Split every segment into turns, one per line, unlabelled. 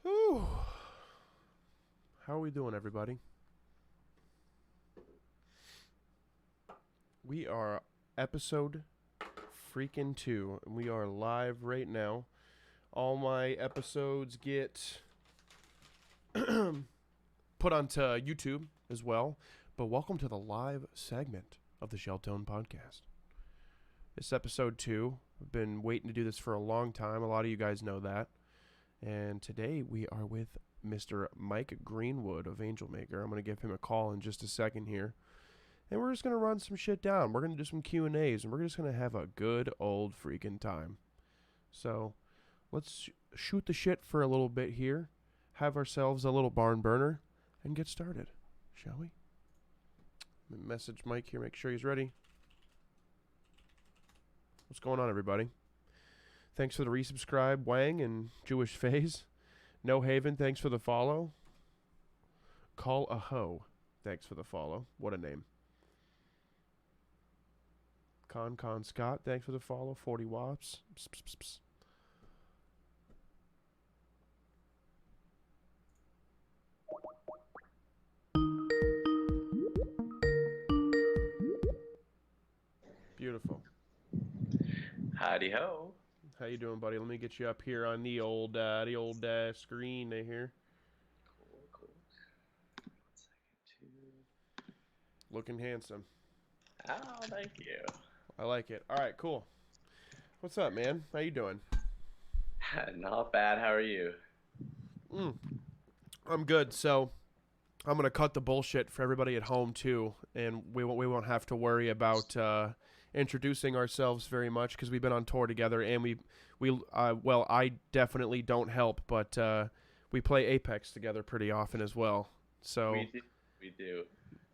Whew. How are we doing, everybody? We are episode freaking 2, and we are live right now. All my episodes get put onto YouTube as well, but welcome to the live segment of the SHELTONE podcast. This episode 2. I've been waiting to do this for a long time. A lot of you guys know that. And today we are with Mr. Mike Greenwood of Angelmaker. I'm going to give him a call in just a second here. And we're just going to run some shit down. We're going to do some Q&As, and we're just going to have a good old freaking time. So let's shoot the shit for a little bit here, have ourselves a little barn burner, and get started, shall we? Message Mike here, make sure he's ready. What's going on, everybody? Thanks for the resubscribe, Wang and Jewish Phase. No Haven, thanks for the follow. Call a Ho, thanks for the follow. What a name. Con Scott, thanks for the follow. 40 Wops. Psst, psst, psst. Beautiful.
Howdy ho.
How you doing, buddy? Let me get you up here on the old screen right here.
Cool. 1 second, too.
Looking handsome.
Oh, thank you.
I like it. All right, cool. What's up, man? How you doing?
Not bad. How are you?
I'm good. So I'm gonna cut the bullshit for everybody at home too, and we won't have to worry about introducing ourselves very much because we've been on tour together, and well, I definitely don't help, but we play Apex together pretty often as well. So
We do.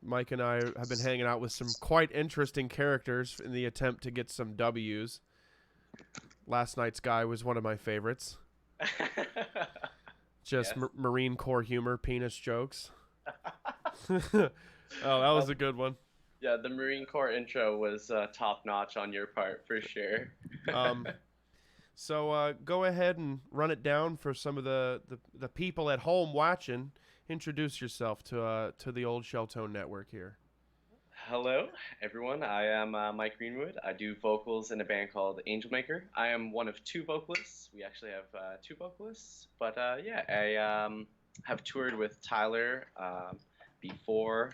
Mike and I have been hanging out with some quite interesting characters in the attempt to get some W's. Last night's guy was one of my favorites. Just
Yes.
Marine Corps humor, penis jokes. Oh, that was a good one.
Yeah, the Marine Corps intro was top notch on your part for sure.
So go ahead and run it down for some of the people at home watching. Introduce yourself to the old SHELTONE network here.
Hello, everyone. I am Mike Greenwood. I do vocals in a band called Angelmaker. I am one of 2 vocalists. We actually have 2 vocalists. But yeah, I have toured with Tyler before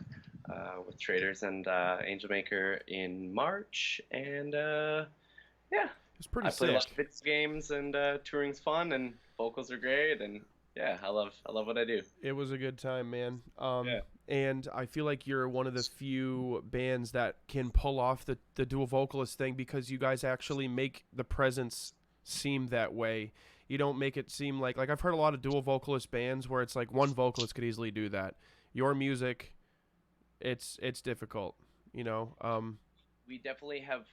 with Traitors and Angelmaker in March. And yeah,
It's pretty
I play a lot
sick.
of video games, and touring's fun, and vocals are great. And yeah, I love what I do.
It was a good time, man.
Yeah.
And I feel like you're one of the few bands that can pull off the dual vocalist thing because you guys actually make the presence seem that way. You don't make it seem like I've heard a lot of dual vocalist bands where it's like one vocalist could easily do that. Your music, it's difficult, you know.
We definitely have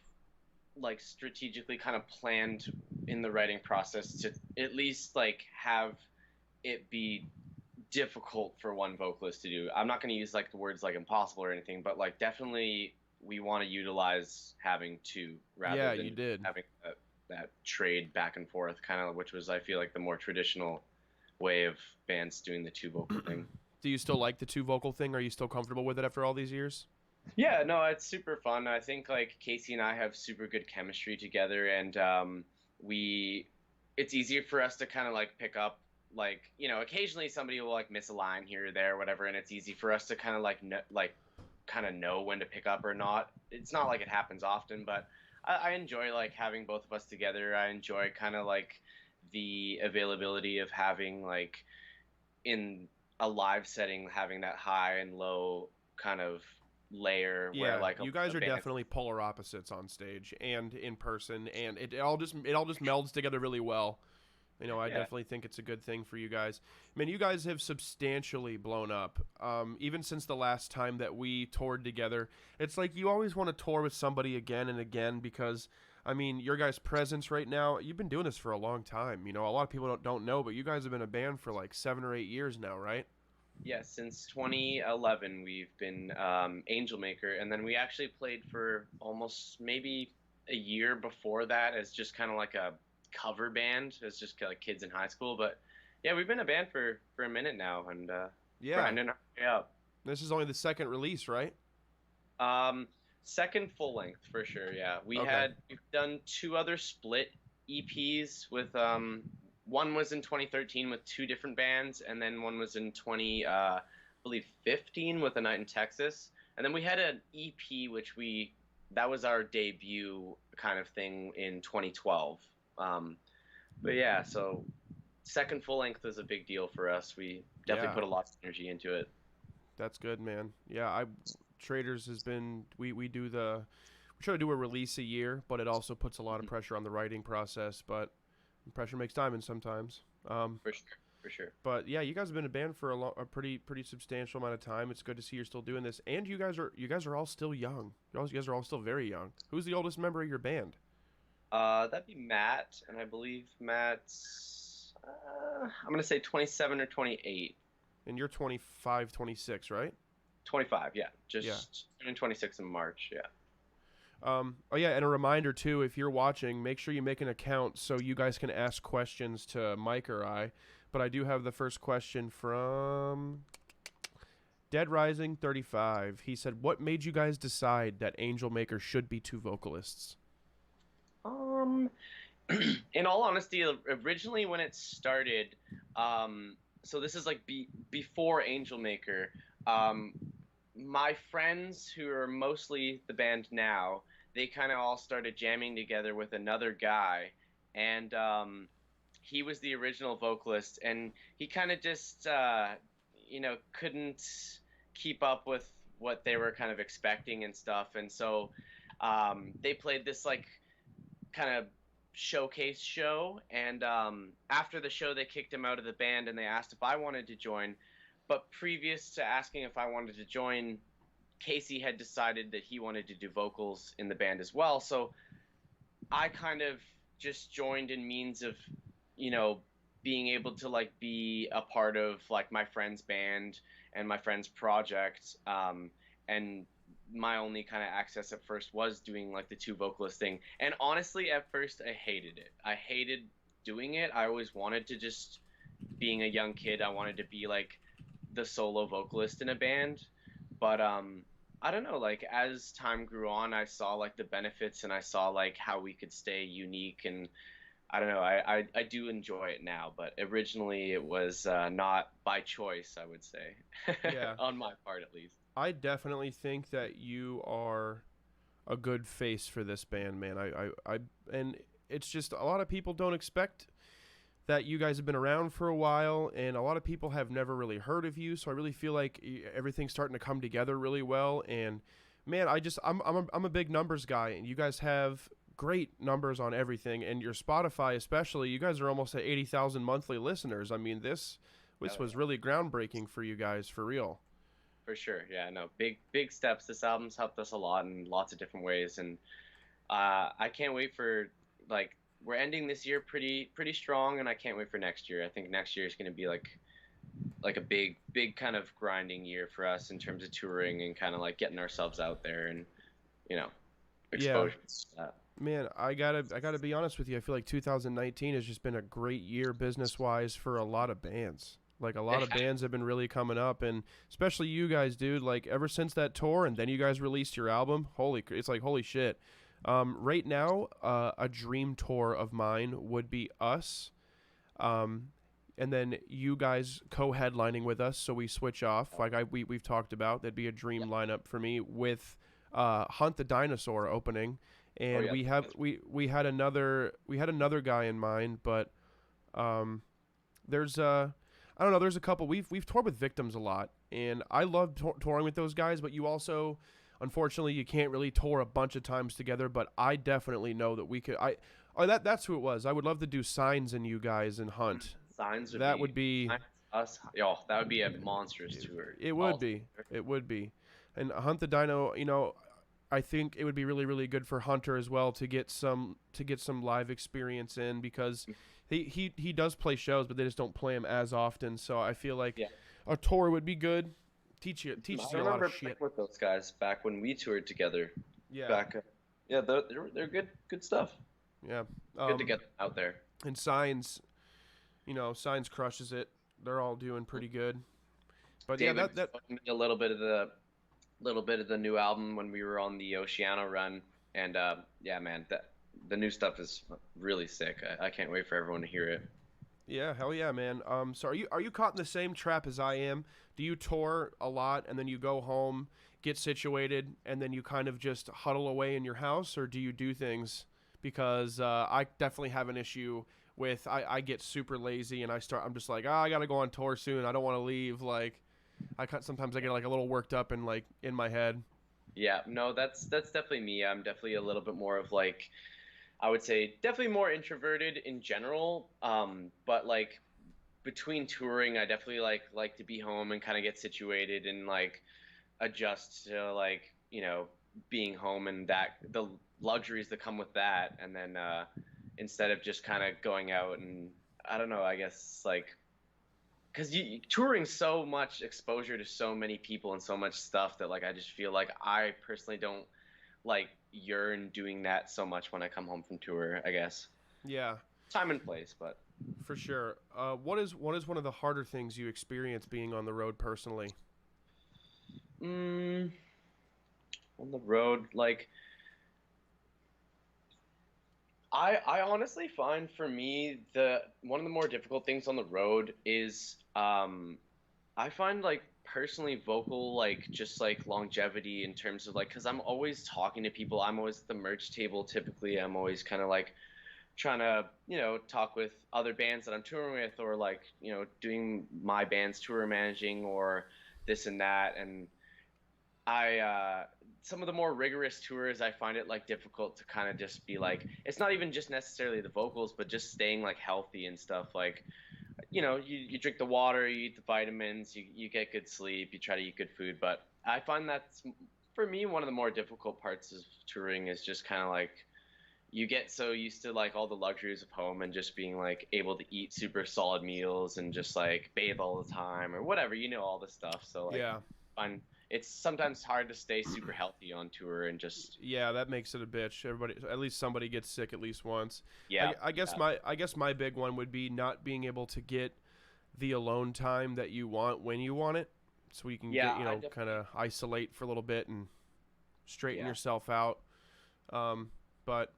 like strategically kind of planned in the writing process to at least like have it be difficult for one vocalist to do. I'm not going to use like the words like impossible or anything, but like definitely we want to utilize having 2 rather
Yeah,
than
you did.
having that trade back and forth kind of, which was I feel like the more traditional way of bands doing the 2 vocal thing.
Do you still like the 2 vocal thing? Are you still comfortable with it after all these years?
Yeah, no, it's super fun. I think like Casey and I have super good chemistry together, and we it's easier for us to kind of like pick up, like, you know, occasionally somebody will like miss a line here or there or whatever, and it's easy for us to kind of like kind of know when to pick up or not. It's not like it happens often, but I enjoy like having both of us together. I enjoy kind of like the availability of having like in a live setting having that high and low kind of layer where
Yeah,
like
you guys
a
are
band.
definitely polar opposites on stage and in person, and it all just melds together really well. You know, I
Yeah.
definitely think it's a good thing for you guys. I mean, you guys have substantially blown up, even since the last time that we toured together. It's like you always want to tour with somebody again and again because, I mean, your guys' presence right now. You've been doing this for a long time. You know, a lot of people don't know, but you guys have been a band for like 7 or 8 years now, right?
Yeah, since 2011 we've been Angelmaker, and then we actually played for almost maybe a year before that as just kind of like a cover band, as just like kids in high school. But Yeah, we've been a band for a minute now, and
Yeah.
grinding our way up.
This is only the second release, right?
Um, Second full length for sure. Yeah,
Okay.
we've done two other split EPs with one was in 2013 with two different bands, and then one was in 20 I believe 15 with A Night in Texas, and then we had an EP which we that was our debut kind of thing in 2012. But yeah, so second full length is a big deal for us. We definitely
Yeah.
put a lot of energy into it.
That's good, man. Yeah, I Traders has been we do the we try to do a release a year, but it also puts a lot of
Mhm.
pressure on the writing process, but pressure makes diamonds sometimes.
For sure, for sure.
But yeah, you guys have been a band for a pretty substantial amount of time. It's good to see you're still doing this, and you guys are all still young. You guys are all still very young. Who's the oldest member of your band?
That'd be Matt, and I believe Matt's I'm gonna say 27 or 28.
And you're 25, 26, right?
25, yeah.
Yeah.
Just turning 26 in March, yeah.
Oh yeah, and a reminder too, if you're watching, make sure you make an account so you guys can ask questions to Mike or I. But I do have the first question from Dead Rising 35. He said, "What made you guys decide that Angelmaker should be two vocalists?"
Um, in all honesty, originally when it started, so this is like before Angelmaker, um, my friends who are mostly the band now, they kind of all started jamming together with another guy, and he was the original vocalist, and he kind of just couldn't keep up with what they were kind of expecting and stuff, and so they played this like kind of showcase show, and after the show they kicked him out of the band and they asked if I wanted to join, but previous to asking if I wanted to join, Casey had decided that he wanted to do vocals in the band as well, so I kind of just joined in means of, you know, being able to like be a part of like my friend's band and my friend's project, and my only kind of access at first was doing like the two vocalist thing. And honestly, at first, I hated it. I hated doing it. I always wanted to just, being a young kid, I wanted to be like the solo vocalist in a band. But I don't know. Like as time grew on, I saw like the benefits and I saw like how we could stay unique. And I don't know. I do enjoy it now, but originally it was not by choice, I would say,
Yeah.
on my part at least.
I definitely think that you are a good face for this band, man. And it's just a lot of people don't expect that you guys have been around for a while, and a lot of people have never really heard of you. So I really feel like everything's starting to come together really well. And man, I'm a big numbers guy, and you guys have great numbers on everything. And your Spotify, especially, you guys are almost at 80,000 monthly listeners. I mean, this
Hell
was really groundbreaking for you guys, for real.
For sure, yeah, no, big steps. This album's helped us a lot in lots of different ways, and I can't wait for like we're ending this year pretty strong, and I can't wait for next year. I think next year is going to be like a big kind of grinding year for us in terms of touring and kind of like getting ourselves out there and you know
Yeah.
exposure.
Man, I gotta be honest with you. I feel like 2019 has just been a great year business wise for a lot of bands. Like a lot of bands have been really coming up, and especially you guys, dude. Like ever since that tour, and then you guys released your album. It's like holy shit. Right now, a dream tour of mine would be us, um, and then you guys co-headlining with us, so we switch off. Like we've talked about, that'd be a dream
Yeah.
lineup for me with Hunt the Dinosaur opening,
Oh
and
yeah.
we had another guy in mind, but um, there's I don't know, there's a couple we've toured with Victims a lot, and I love touring with those guys, but you also, unfortunately, you can't really tour a bunch of times together. But I definitely know that we could. That's who it was. I would love to do Signs and you guys and Hunt.
Signs would
That
be
would be
us. Yo, that would be a monstrous tour.
it would be it would be, and Hunt the Dino. You know, I think it would be really really good for Hunter as well to get some live experience in, because he does play shows, but they just don't play him as often. So I feel like
Yeah.
a tour would be good. Teaches
I
you a lot
remember
of
playing
shit.
with those guys back when we toured together.
Yeah,
Back, yeah, they're good stuff.
yeah.
Good to get them out there.
And Signs, Signs crushes it. They're all doing pretty good. But yeah,
David
that
showed me a little bit of the new album when we were on the Oceano run, and yeah, man, that the new stuff is really sick. I can't wait for everyone to hear it.
yeah, hell yeah, man. So are you caught in the same trap as I am? Do you tour a lot and then you go home, get situated, and then you kind of just huddle away in your house, or do you do things? Because I definitely have an issue with I get super lazy and I'm just like, I gotta go on tour soon. I don't want to leave. Like sometimes I get like a little worked up and like in my head.
Yeah, no, that's definitely me. I'm definitely a little bit more of like I would say definitely more introverted in general. But like between touring, I definitely like to be home and kind of get situated and like adjust to like being home and that the luxuries that come with that, and then instead of just kind of going out and I don't know, I guess like because you touring so much exposure to so many people and so much stuff that like I just feel like I personally don't like yearn doing that so much when I come home from tour, I guess.
Yeah,
Time and place, but
for sure. What is one of the harder things you experience being on the road personally?
mm, on the road, like I honestly find for me the one of the more difficult things on the road is I find like personally vocal like just like longevity in terms of like because I'm always talking to people. I'm always at the merch table typically. I'm always kind of like trying to talk with other bands that I'm touring with, or like doing my band's tour managing or this and that. And I some of the more rigorous tours I find it like difficult to kind of just be like it's not even just necessarily the vocals but just staying like healthy and stuff like you drink the water, you eat the vitamins, you get good sleep, you try to eat good food. But I find that's for me one of the more difficult parts of touring is just kind of like you get so used to like all the luxuries of home and just being like able to eat super solid meals and just like bathe all the time or whatever, all the stuff. So like
Yeah.
fun. It's sometimes hard to stay super healthy on tour and just
Yeah, that makes it a bitch. Everybody, at least somebody gets sick at least once.
yeah,
I guess
yeah,
my big one would be not being able to get the alone time that you want when you want it, so you can
yeah.
get
I
kind
definitely
of isolate for a little bit and straighten
yeah.
yourself out. But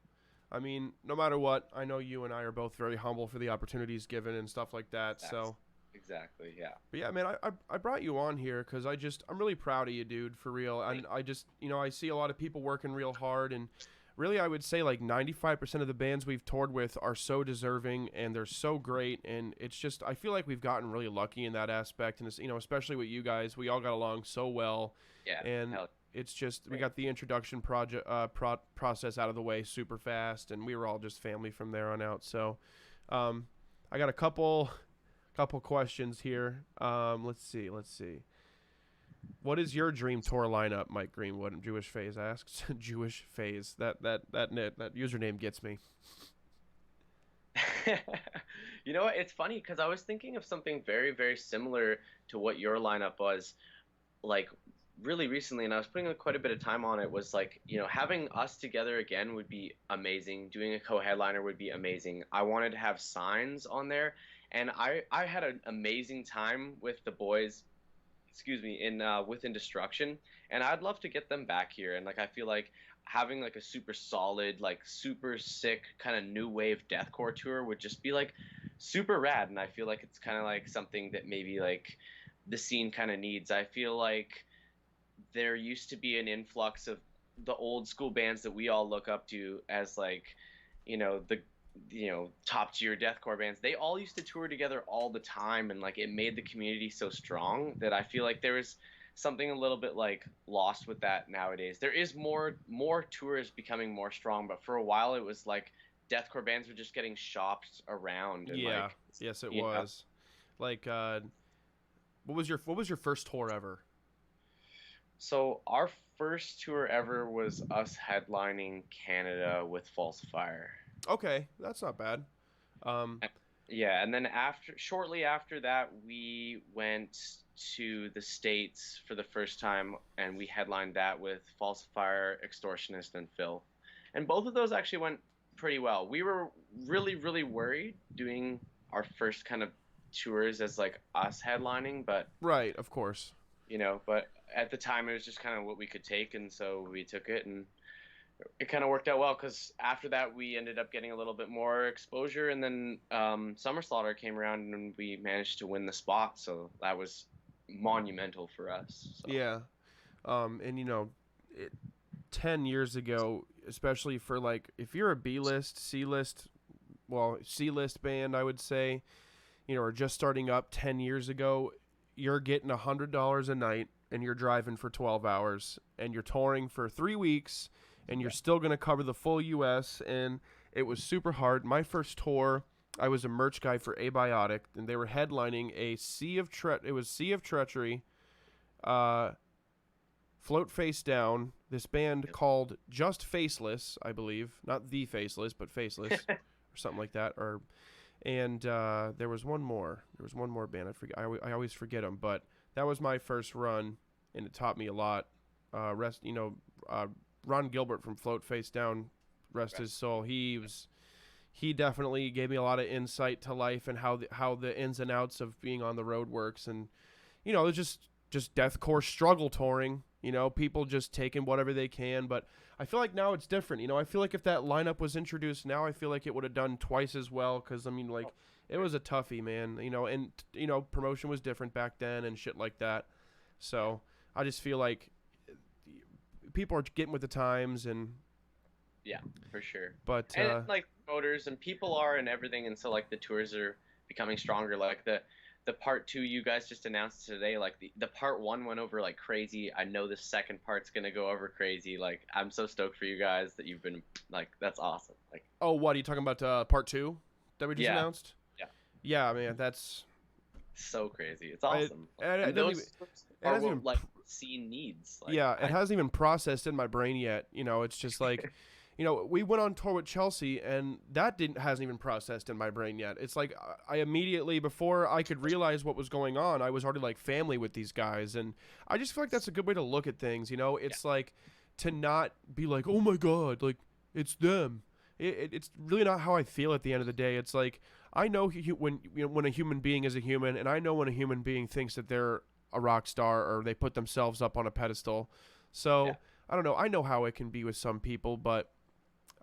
I mean, no matter what, I know you and I are both very humble for the opportunities given and stuff like that.
Exactly.
So,
Exactly. Yeah.
but yeah, man, I brought you on here because I'm really proud of you, dude, for real. And I just I see a lot of people working real hard, and really I would say like 95% of the bands we've toured with are so deserving and they're so great, and it's just I feel like we've gotten really lucky in that aspect, and it's, especially with you guys, we all got along so well,
Yeah.
and
Hell,
it's just we
great.
got the introduction process out of the way super fast, and we were all just family from there on out. So, I got a couple questions here. Let's see. What is your dream tour lineup, Mike Greenwood? Jewish Phase asks. Jewish Phase. That username gets me.
You know what? It's funny because I was thinking of something very, very similar to what your lineup was, like really recently, and I was putting quite a bit of time on it. Was like, having us together again would be amazing. Doing a co-headliner would be amazing. I wanted to have Signs on there, and I had an amazing time with the boys. Excuse me, in Within Destruction, and I'd love to get them back here. And like, I feel like having like a super solid, like super sick kind of new wave deathcore tour would just be like super rad. And I feel like it's kind of like something that maybe like the scene kind of needs. I feel like there used to be an influx of the old school bands that we all look up to as like, the top tier deathcore bands. They all used to tour together all the time, and like it made the community so strong that I feel like there is something a little bit like lost with that nowadays. There is more tours becoming more strong, but for a while it was like deathcore bands were just getting shopped around and
Yeah.
like
Yes, it
you know
was. Like, what was your first tour ever?
so our first tour ever was us headlining Canada with Falsifier.
Okay, that's not bad. Um,
Yeah, and then shortly after that, we went to the States for the first time, and we headlined that with Falsifier, Extortionist, and Phil. And both of those actually went pretty well. We were really, really worried doing our first kind of tours as like us headlining, but
Right, of course.
but at the time it was just kind of what we could take, and so we took it, and it kind of worked out well because after that we ended up getting a little bit more exposure, and then Summer Slaughter came around and we managed to win the spot, so that was monumental for us. So.
Yeah. And it, 10 years ago, especially for like if you're a B-list, C-list, well, C-list band, I would say, or just starting up 10 years ago, you're getting $100 a night and you're driving for 12 hours and you're touring for 3 weeks and you're still going to cover the full US, and it was super hard. My first tour, I was a merch guy for Abiotic, and they were headlining a Sea of Treachery, Float Face Down, this band called Just Faceless, I believe. Not The Faceless, but Faceless or something like that. And there was one more. There was one more band. I forget. I always forget them, but that was my first run, and it taught me a lot. Ron Gilbert from Float Face Down, rest his soul. He definitely gave me a lot of insight to life and how the ins and outs of being on the road works, and it's just deathcore struggle touring. People just taking whatever they can, but I feel like now it's different. I feel like if that lineup was introduced now, I feel like it would have done twice as well, because it was a toughie, man. And promotion was different back then and shit like that. So I just feel like people are getting with the times, and
yeah, for sure.
But
and like promoters and people are and everything, and so like the tours are becoming stronger. Like the part 2 you guys just announced today, like the part 1 went over like crazy. I know the second part's gonna go over crazy. Like I'm so stoked for you guys that you've been like, that's awesome. Like,
oh, what are you talking about? Part 2 that we just announced? Yeah, man, that's
so crazy. It's awesome.
It
those are
hasn't
what like scene needs. Like,
it hasn't even processed in my brain yet. It's just like. We went on tour with Chelsea, and that hasn't even processed in my brain yet. It's like I immediately, before I could realize what was going on, I was already like family with these guys, and I just feel like that's a good way to look at things. It's like to not be like, oh my god, like it's them. It's really not how I feel at the end of the day. It's like I know when a human being is a human, and I know when a human being thinks that they're a rock star or they put themselves up on a pedestal. So I don't know. I know how it can be with some people, but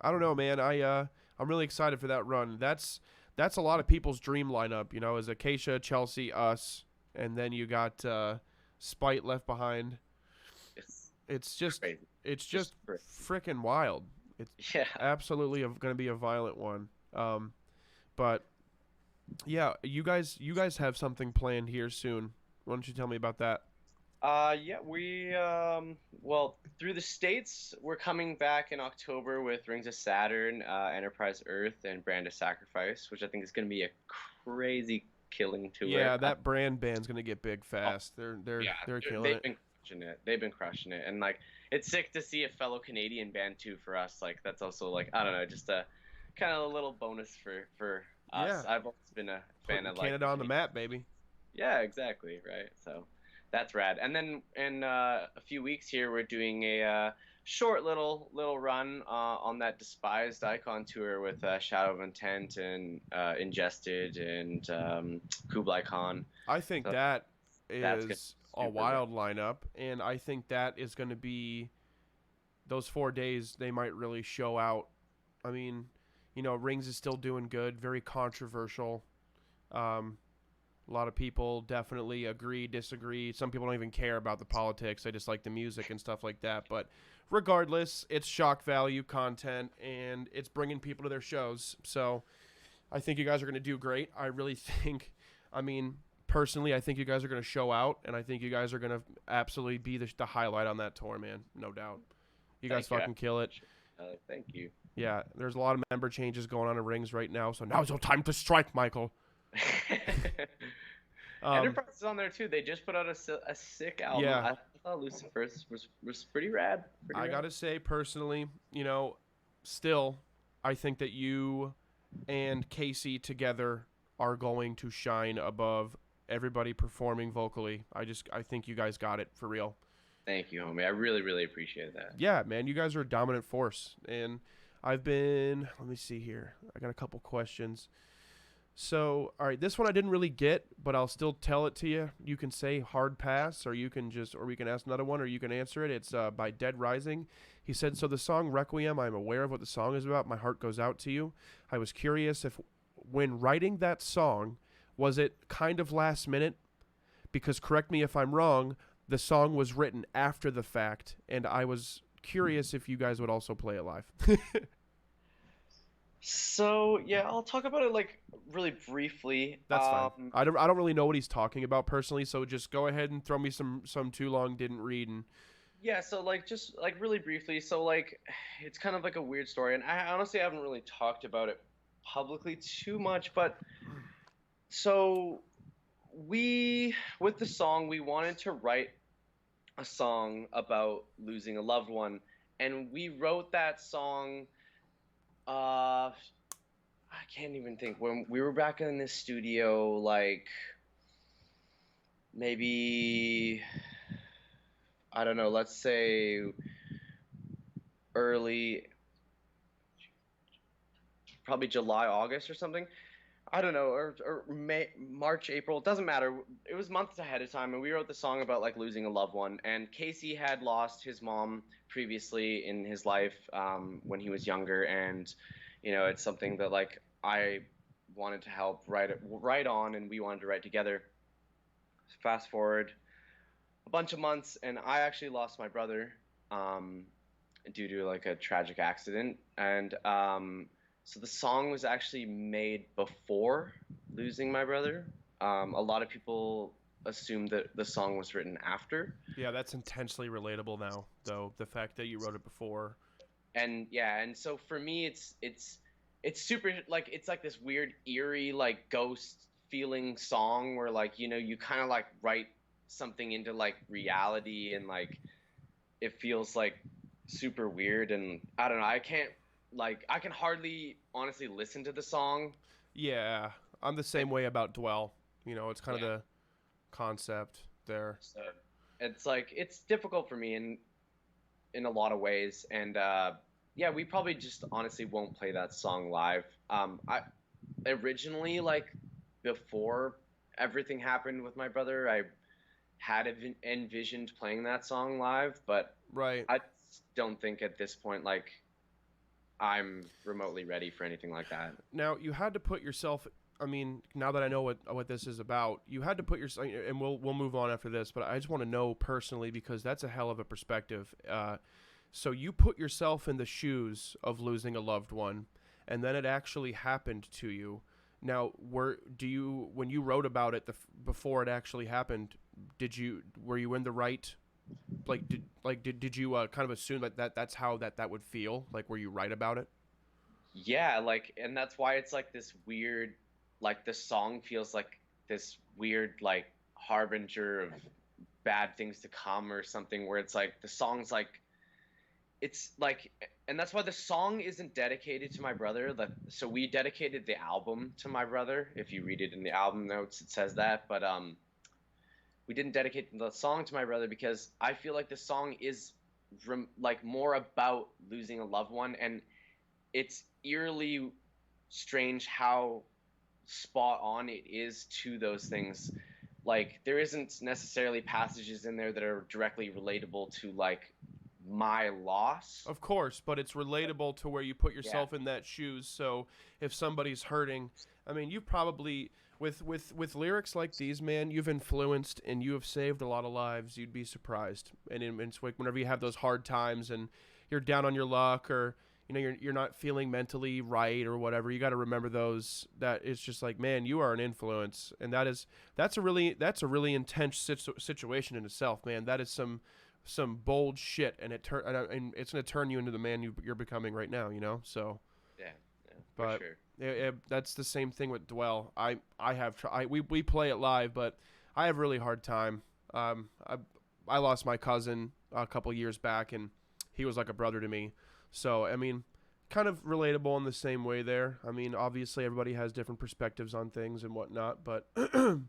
I don't know, man. I'm really excited for that run. That's a lot of people's dream lineup, as Acacia, Chelsea, us, and then you got Spite left behind. It's just freaking wild. It's absolutely going to be a violent one. But yeah, you guys have something planned here soon. Why don't you tell me about that?
We well, through the States, we're coming back in October with Rings of Saturn, Enterprise Earth, and Brand of Sacrifice, which I think is going to be a crazy killing tour.
Yeah, that Brand band's going to get big fast. They're killing it.
They've been crushing it. They've been crushing it, and like it's sick to see a fellow Canadian band too for us. Like that's also like, I don't know, just a kind of a little bonus for us.
Yeah.
I've always been a fan of like
Canada on the map, baby.
Yeah, exactly, right. So that's rad. And then in a few weeks here, we're doing a short little run on that Despised Icon tour with Shadow of Intent and Ingested and Kublai Khan.
I think so that is a wild lineup, and I think that is going to be those 4 days. They might really show out. I mean, Rings is still doing good, very controversial. A lot of people definitely agree, disagree. Some people don't even care about the politics. They just like the music and stuff like that. But regardless, it's shock value content, and it's bringing people to their shows. So I think you guys are going to do great. I really think, personally, I think you guys are going to show out, and I think you guys are going to absolutely be the highlight on that tour, man. No doubt. You guys fucking kill it.
Thank you.
Yeah, there's a lot of member changes going on in Rings right now, so now's your time to strike, Michael.
Enterprise is on there too. They just put out a sick album.
Yeah.
I thought Lucifer's was pretty rad.
I gotta say, personally, still, I think that you and Casey together are going to shine above everybody performing vocally. I think you guys got it for real.
Thank you, homie. I really, really appreciate that.
Yeah, man, you guys are a dominant force, and let me see here. I got a couple questions. So, all right, this one I didn't really get, but I'll still tell it to you. You can say hard pass, or we can ask another one, or you can answer it. It's by Dead Rising. He said, so the song Requiem, I'm aware of what the song is about. My heart goes out to you. I was curious if, when writing that song, was it kind of last minute? Because correct me if I'm wrong, the song was written after the fact, and I was curious if you guys would also play it live.
So yeah, I'll talk about it like really briefly.
That's fine. I don't really know what he's talking about personally, so just go ahead and throw me some too long didn't read and
Yeah, so like just like really briefly, so like it's kind of like a weird story, and I honestly haven't really talked about it publicly too much, but so we with the song we wanted to write a song about losing a loved one, and we wrote that song I can't even think when we were back in the studio like maybe I don't know, let's say early probably July, August or something. I don't know, or May, March, April. It doesn't matter. It was months ahead of time, and we wrote the song about like losing a loved one. And Casey had lost his mom previously in his life when he was younger, and it's something that like I wanted to help write on, and we wanted to write together. Fast forward a bunch of months, and I actually lost my brother um, due to like a tragic accident, and so the song was actually made before losing my brother. A lot of people assume that the song was written after.
yeah, that's intensely relatable now, though the fact that you wrote it before.
And yeah, and so for me, it's super like it's like this weird eerie like ghost feeling song where like you kind of like write something into like reality and like it feels like super weird and I don't know. I can hardly honestly listen to the song.
Yeah, I'm the same way about Dwell. It's kind of
Yeah.
the concept there.
So it's like it's difficult for me in a lot of ways, and yeah, we probably just honestly won't play that song live. I originally like before everything happened with my brother, I had envisioned playing that song live, but
Right.
I don't think at this point like I'm remotely ready for anything like that.
Now you had to put yourself. I mean, now that I know what this is about, you had to put yourself. And we'll move on after this. But I just want to know personally because that's a hell of a perspective. So you put yourself in the shoes of losing a loved one, and then it actually happened to you. Now, when you wrote about it before it actually happened, were you in the right? Did you kind of assume that's how that would feel? Like, were you right about it?
Yeah, like, and that's why it's like this weird, like the song feels like this weird, like harbinger of bad things to come or something. Where it's like the song's like, it's like, and that's why the song isn't dedicated to my brother. So we dedicated the album to my brother. If you read it in the album notes, it says that. But we didn't dedicate the song to my brother because I feel like the song is like more about losing a loved one, and it's eerily strange how spot on it is to those things. Like there isn't necessarily passages in there that are directly relatable to like my loss.
Of course, but it's relatable to where you put
Yeah.
yourself in that shoes. So if somebody's hurting, I mean, you probably with lyrics like these, man, you've influenced and you have saved a lot of lives. You'd be surprised. And it's like whenever you have those hard times and you're down on your luck or you're not feeling mentally right or whatever, you got to remember those. That it's just like, man, you are an influence, and that's a really intense situation in itself, man. That is some bold shit, and and it's gonna turn you into the man you're becoming right now. So.
Yeah, yeah, for
But
sure.
that's the same thing with Dwell. We play it live, but I have a really hard time. I lost my cousin a couple years back, and he was like a brother to me. So I mean, kind of relatable in the same way there. I mean, obviously everybody has different perspectives on things and whatnot, but let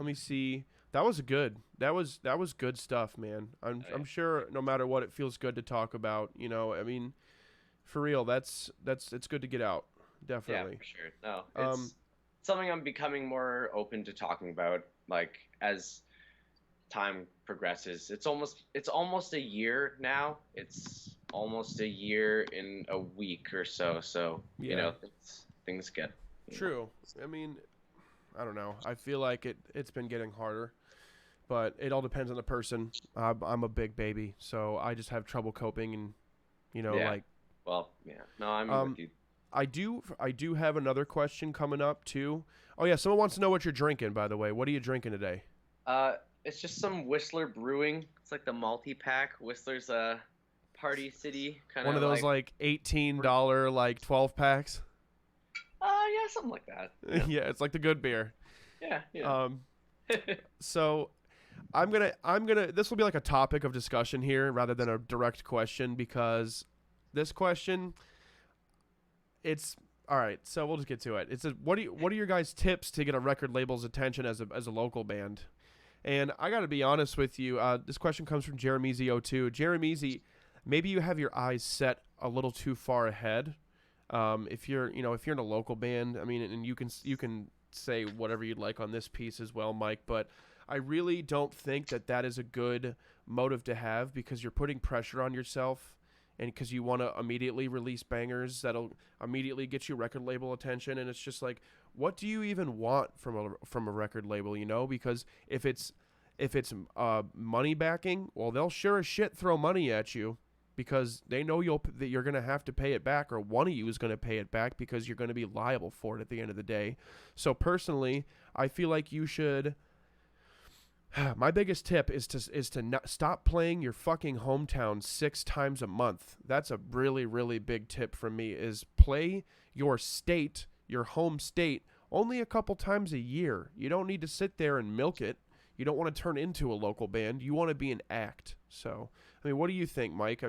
me see. That was good. That was good stuff, man. I'm
Oh, yeah.
I'm sure no matter what, it feels good to talk about. I mean, for real, it's good to get out.
Yeah,
Definitely.
for sure. No,
Um,
it's something I'm becoming more open to talking about, like as time progresses. It's almost a year now. It's almost a year in a week or so. So
Yeah,
things get you know.
true. I mean, I don't know. I feel like it's been getting harder, but it all depends on the person. I'm a big baby, so I just have trouble coping, and
Yeah.
like
Well, yeah. No, I'm with
um,
you.
I do have another question coming up too. Oh yeah, someone wants to know what you're drinking. By the way, what are you drinking today?
Uh, it's just some Whistler Brewing. It's like the multi-pack. Whistler's a Party City kind
One of
of
those
like.
like $18 like 12 packs.
Yeah, something like that. Yeah.
Yeah, it's like the good beer.
Yeah, yeah.
Um, so I'm gonna this will be like a topic of discussion here rather than a direct question because this question it's all right. So we'll just get to it. It's what are your guys' tips to get a record label's attention as a local band? And I got to be honest with you. This question comes from Jeremy's02. Jeremy's, maybe you have your eyes set a little too far ahead. If you're in a local band, I mean, and you can say whatever you'd like on this piece as well, Mike. But I really don't think that is a good motive to have because you're putting pressure on yourself, and because you want to immediately release bangers that'll immediately get you record label attention, and it's just like, what do you even want from a record label? Because if it's money backing, well, they'll sure as shit throw money at you because they know that you're gonna have to pay it back, or one of you is gonna pay it back because you're gonna be liable for it at the end of the day. So personally, I feel like you should. My biggest tip is to not stop playing your fucking hometown 6 times a month. That's a really, really big tip from me, is play your state, your home state, only a couple times a year. You don't need to sit there and milk it. You don't want to turn into a local band. You want to be an act. So, I mean, what do you think, Mike?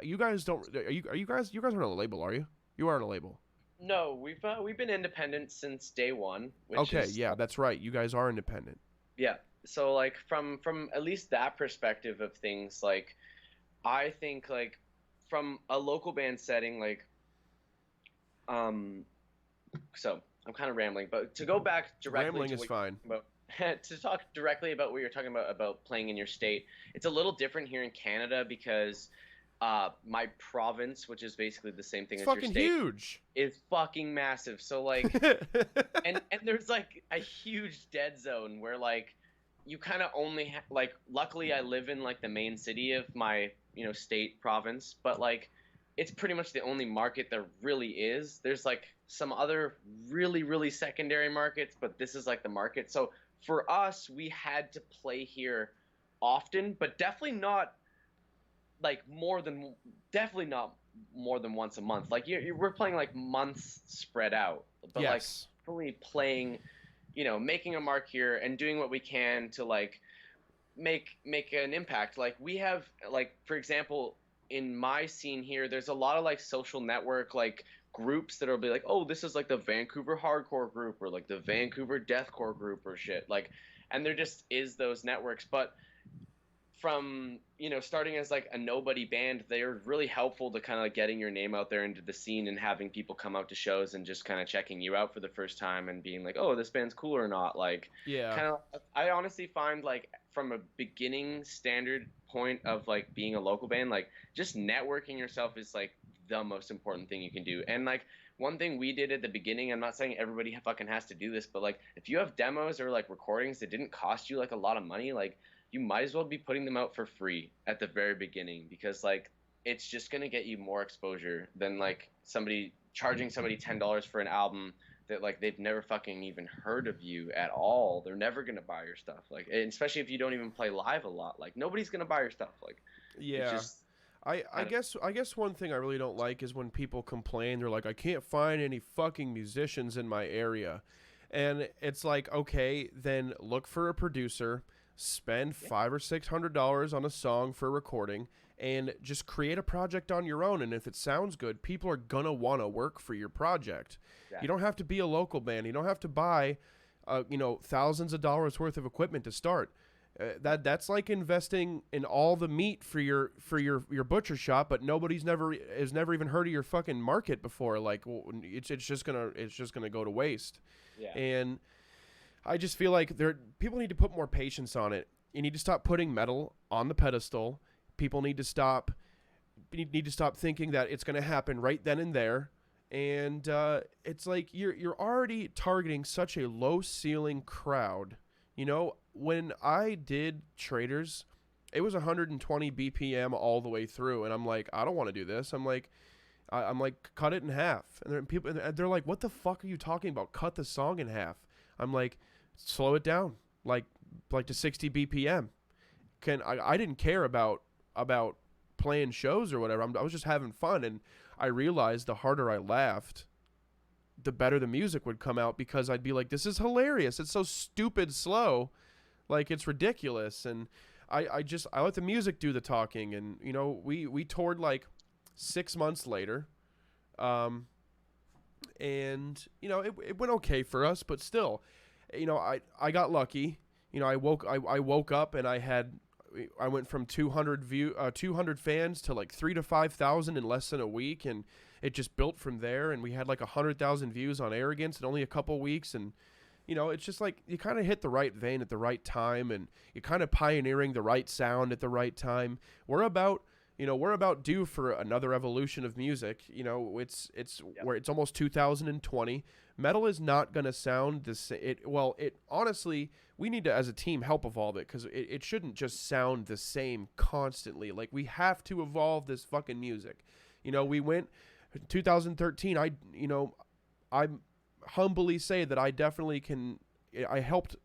You guys don't. Are you guys? You guys aren't on a label, are you? You are on a label.
No, we've been independent since day one, which
Okay,
is
yeah, that's right. You guys are independent.
yeah. So like from at least that perspective of things, like I think like from a local band setting, like so I'm kind of rambling, but to go back directly
Rambling
to
is
what
fine.
you're talking about, to talk directly about what you're talking about playing in your state, it's a little different here in Canada because my province, which is basically the same thing
It's
as your
fucking
state,
huge.
is fucking massive. So like, and there's like a huge dead zone where like you kind of only like. Luckily, I live in like the main city of my state province, but like it's pretty much the only market there really is. There's like some other really really secondary markets, but this is like the market. So for us, we had to play here often, but definitely not more than once a month. Like we're playing like months spread out, but like
Yes.
fully playing, making a mark here and doing what we can to like make an impact. Like we have, like, for example, in my scene here, there's a lot of like social network like groups that'll be like, oh, this is like the Vancouver hardcore group or like the Vancouver deathcore group or shit, like, and there just is those networks. But from starting as like a nobody band, they're really helpful to kind of like getting your name out there into the scene and having people come out to shows and just kind of checking you out for the first time and being like, oh, this band's cool or not. Like,
Yeah.
kind of, I honestly find like from a beginning standard point of like being a local band, like just networking yourself is like the most important thing you can do. And like one thing we did at the beginning, I'm not saying everybody fucking has to do this, but like if you have demos or like recordings that didn't cost you like a lot of money, like you might as well be putting them out for free at the very beginning, because like it's just going to get you more exposure than like somebody charging somebody $10 for an album that like they've never fucking even heard of you at all. They're never going to buy your stuff, like, and especially if you don't even play live a lot, like nobody's going to buy your stuff. Like,
Yeah.
it's just
I guess one thing I really don't like is when people complain. They're like, I can't find any fucking musicians in my area. And it's like, okay, then look for a producer, spend $500 or $600 on a song for recording, and just create a project on your own. And if it sounds good, people are gonna want to work for your project.
yeah.
You don't have to be a local band. You don't have to buy, thousands of dollars worth of equipment to start. That's like investing in all the meat for your butcher shop, but nobody's never even heard of your fucking market before. Like, it's just gonna go to waste.
Yeah.
And I just feel like people need to put more patience on it. You need to stop putting metal on the pedestal. People need to stop thinking that it's gonna happen right then and there. And it's like you're already targeting such a low ceiling crowd. You know, when I did Traitors, it was 120 BPM all the way through, and I'm like, I don't want to do this. I'm like, cut it in half. And they're like, what the fuck are you talking about? Cut the song in half. I'm like, slow it down, like to 60 BPM. I didn't care about playing shows or whatever. I was just having fun, and I realized the harder I laughed, the better the music would come out, because I'd be like, this is hilarious. It's so stupid slow. Like, it's ridiculous. And I let the music do the talking. And, you know, we toured like 6 months later. And, you know, it went okay for us, but still, you know, I got lucky. You know, I woke up and I went from 200 fans to like 3,000 to 5,000 in less than a week, and it just built from there. And we had like 100,000 views on Arrogance in only a couple weeks. And you know, it's just like you kind of hit the right vein at the right time, and you're kind of pioneering the right sound at the right time. We're about due for another evolution of music. You know, it's where it's almost 2020. Metal is not going to sound the same. It honestly, we need to, as a team, help evolve it, because it shouldn't just sound the same constantly. Like, we have to evolve this fucking music. You know, we went 2013. I humbly say that I definitely I helped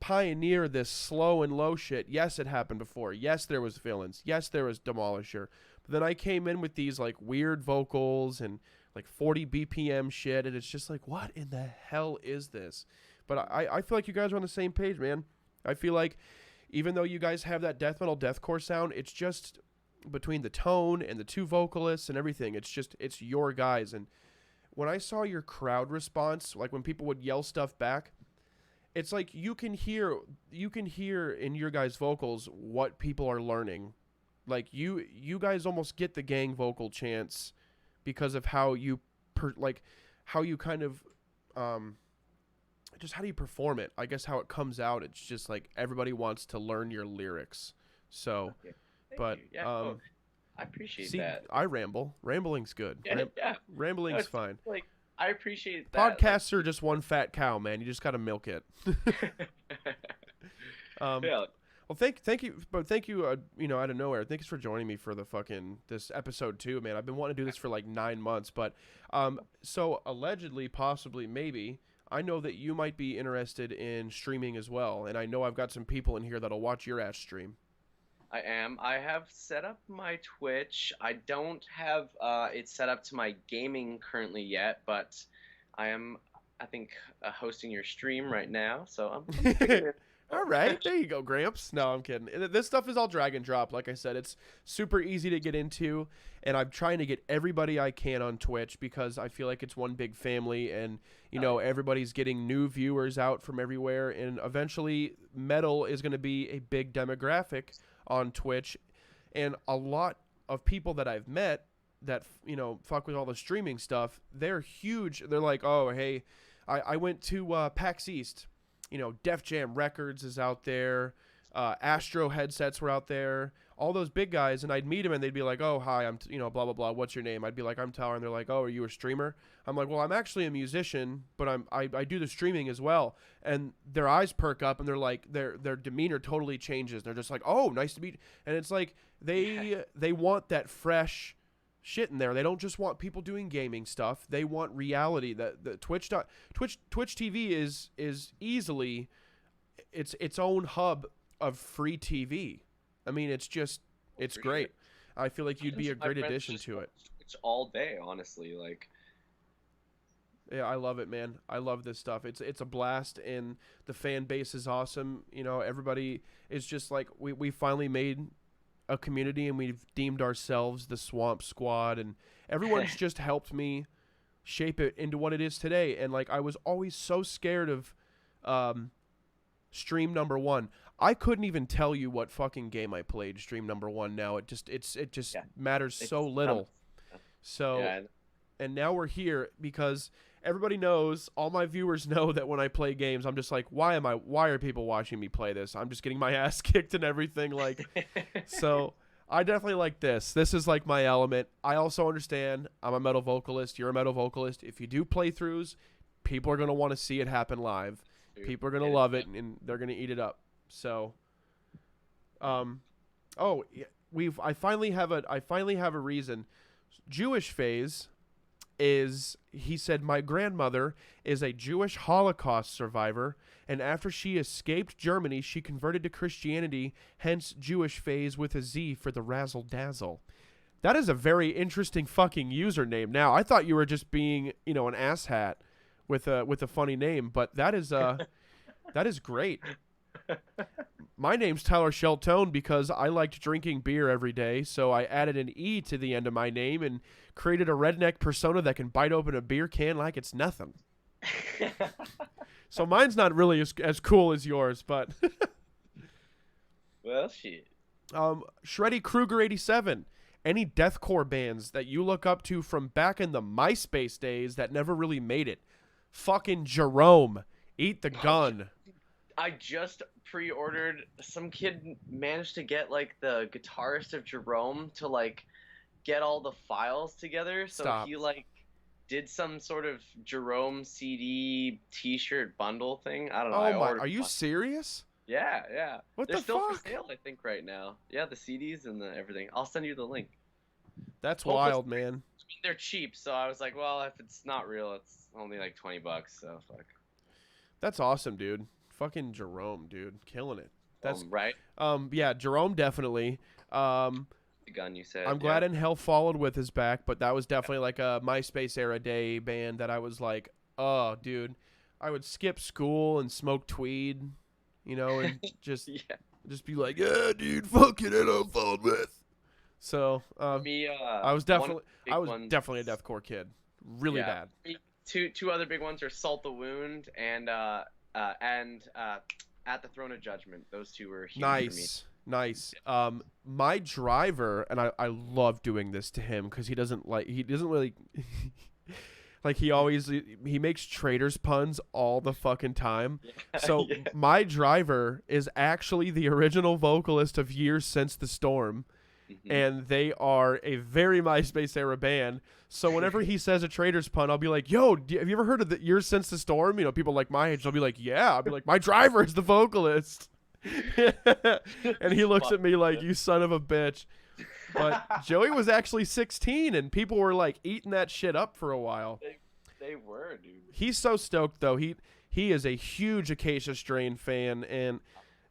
pioneer this slow and low shit. Yes, it happened before. Yes, there was Villains. Yes, there was Demolisher. But then I came in with these like weird vocals and like 40 BPM shit, and it's just like, what in the hell is this? But I feel like you guys are on the same page, man. I feel like even though you guys have that death metal, deathcore sound, it's just between the tone and the two vocalists and everything, it's your guys. And when I saw your crowd response, like when people would yell stuff back, it's like you can hear in your guys' vocals what people are learning. Like you guys almost get the gang vocal chants because of how you kind of just how do you perform it? I guess how it comes out. It's just like everybody wants to learn your lyrics. So,
okay.
but
yeah, I appreciate that.
I ramble. Rambling's good.
Yeah.
Rambling's fine.
Like, I appreciate that.
Podcasts are just one fat cow, man. You just got to milk it.
Yeah.
Well, thank you, but thank you, you know, out of nowhere. Thanks for joining me for this episode 2, man. I've been wanting to do this for like 9 months, but so allegedly, possibly, maybe, I know that you might be interested in streaming as well, and I know I've got some people in here that'll watch your ass stream.
I am. I have set up my Twitch. I don't have it set up to my gaming currently yet, but I am, I think, hosting your stream right now. So I'm
All right, there you go, Gramps. No, I'm kidding. This stuff is all drag and drop. Like I said, it's super easy to get into, and I'm trying to get everybody I can on Twitch because I feel like it's one big family, and you know, everybody's getting new viewers out from everywhere, and eventually metal is going to be a big demographic on Twitch. And a lot of people that I've met that, you know, fuck with all the streaming stuff, they're huge. They're like, oh, hey, I went to PAX East. You know, Def Jam Records is out there. Astro headsets were out there. All those big guys, and I'd meet them, and they'd be like, "Oh, hi, I'm you know, blah blah blah. What's your name?" I'd be like, "I'm Tyler," and they're like, "Oh, are you a streamer?" I'm like, "Well, I'm actually a musician, but I do the streaming as well." And their eyes perk up, and they're like, their demeanor totally changes. They're just like, "Oh, nice to meet," and it's like they want that fresh shit in there. They don't just want people doing gaming stuff. They want reality. That the Twitch TV is easily its own hub of free TV. I mean, it's great. I feel like you'd be a great addition to it.
It's all day, honestly. Like,
yeah, I love it, man. I love this stuff. It's a blast, and the fan base is awesome. You know, everybody is just like we finally made a community, and we've deemed ourselves the Swamp Squad, and everyone's just helped me shape it into what it is today. And like, I was always so scared of stream number one. I couldn't even tell you what fucking game I played stream number one now. It just matters so little. So
Yeah.
and now we're here because everybody knows, all my viewers know that when I play games, I'm just like, why are people watching me play this? I'm just getting my ass kicked and everything, like. So I definitely like this. This is like my element. I also understand I'm a metal vocalist. You're a metal vocalist. If you do playthroughs, people are going to want to see it happen live. People are going to love it, and they're going to eat it up. So, I finally have a reason. Jewish phase is, he said, my grandmother is a Jewish Holocaust survivor, and after she escaped Germany, she converted to Christianity, hence Jewish phase with a Z for the razzle dazzle. That is a very interesting fucking username. Now, I thought you were just being, an asshat with a funny name, but that is great. My name's Tyler Sheltone because I liked drinking beer every day, so I added an E to the end of my name and created a redneck persona that can bite open a beer can like it's nothing. So mine's not really as cool as yours, but
Well, shit.
Shreddy Krueger 87. Any deathcore bands that you look up to from back in the MySpace days that never really made it? Fucking Jerome. Eat the gun.
I just pre-ordered. Some kid managed to get like the guitarist of Jerome to like get all the files together. So
Stop.
he like did some sort of Jerome CD T-shirt bundle thing. I don't know.
Oh
I
my!
ordered
Are you
one.
serious?
Yeah.
What
They're
the
still
fuck?
for sale, I think, right now. Yeah, the CDs and the everything. I'll send you the link.
That's
Hopefully-
wild, man.
I mean, they're cheap, so I was like, well, if it's not real, it's only like $20. So fuck.
That's awesome, dude. Fucking Jerome, dude, killing it. That's
Right.
yeah, Jerome definitely.
The gun you said.
I'm glad In Hell Followed With is back, but that was definitely like a MySpace era day band that I was like, oh, dude, I would skip school and smoke tweed, and just just be like, yeah, dude, fucking In Hell Followed With. So
Me,
I was definitely a deathcore kid, really bad.
Two other big ones are Salt the Wound and At the Throne of Judgment. Those two were huge for me.
Nice. My driver, and I love doing this to him because he doesn't really like, he makes Traitors puns all the fucking time. So my driver is actually the original vocalist of Years Since the Storm. And they are a very MySpace era band. So whenever he says a Traitors pun, I'll be like, yo, have you ever heard of the Years Since the Storm? People like my age, I'll be like, yeah. I'll be like, my driver is the vocalist. And he looks at me like, you son of a bitch. But Joey was actually 16, and people were like eating that shit up for a while.
They were, dude.
He's so stoked, though. He is a huge Acacia Strain fan, and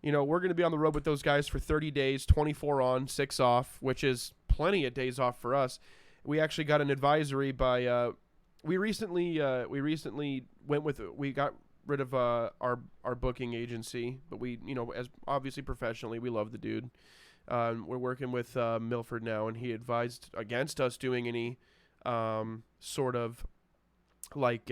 we're going to be on the road with those guys for 30 days, 24 on, 6 off, which is plenty of days off for us. We actually got an advisory by we recently got rid of our booking agency, but we, as obviously professionally, we love the dude. We're working with Milford now, and he advised against us doing any sort of like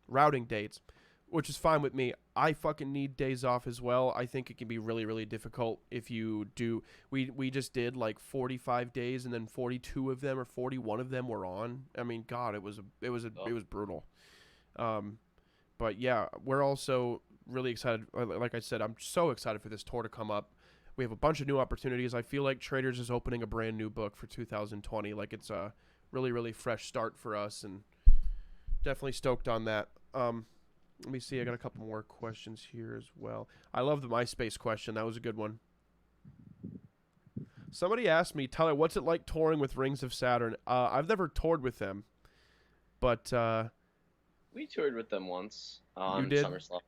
routing dates, which is fine with me. I fucking need days off as well. I think it can be really, really difficult if you do. We just did like 45 days, and then 42 of them or 41 of them were on. I mean, God, it was brutal. But yeah, we're also really excited. Like I said, I'm so excited for this tour to come up. We have a bunch of new opportunities. I feel like Traitors is opening a brand new book for 2020. Like, it's a really, really fresh start for us, and definitely stoked on that. Let me see. I got a couple more questions here as well. I love the MySpace question. That was a good one. Somebody asked me, Tyler, what's it like touring with Rings of Saturn? I've never toured with them, but
we toured with them once on
you did?
Summer Slaughter.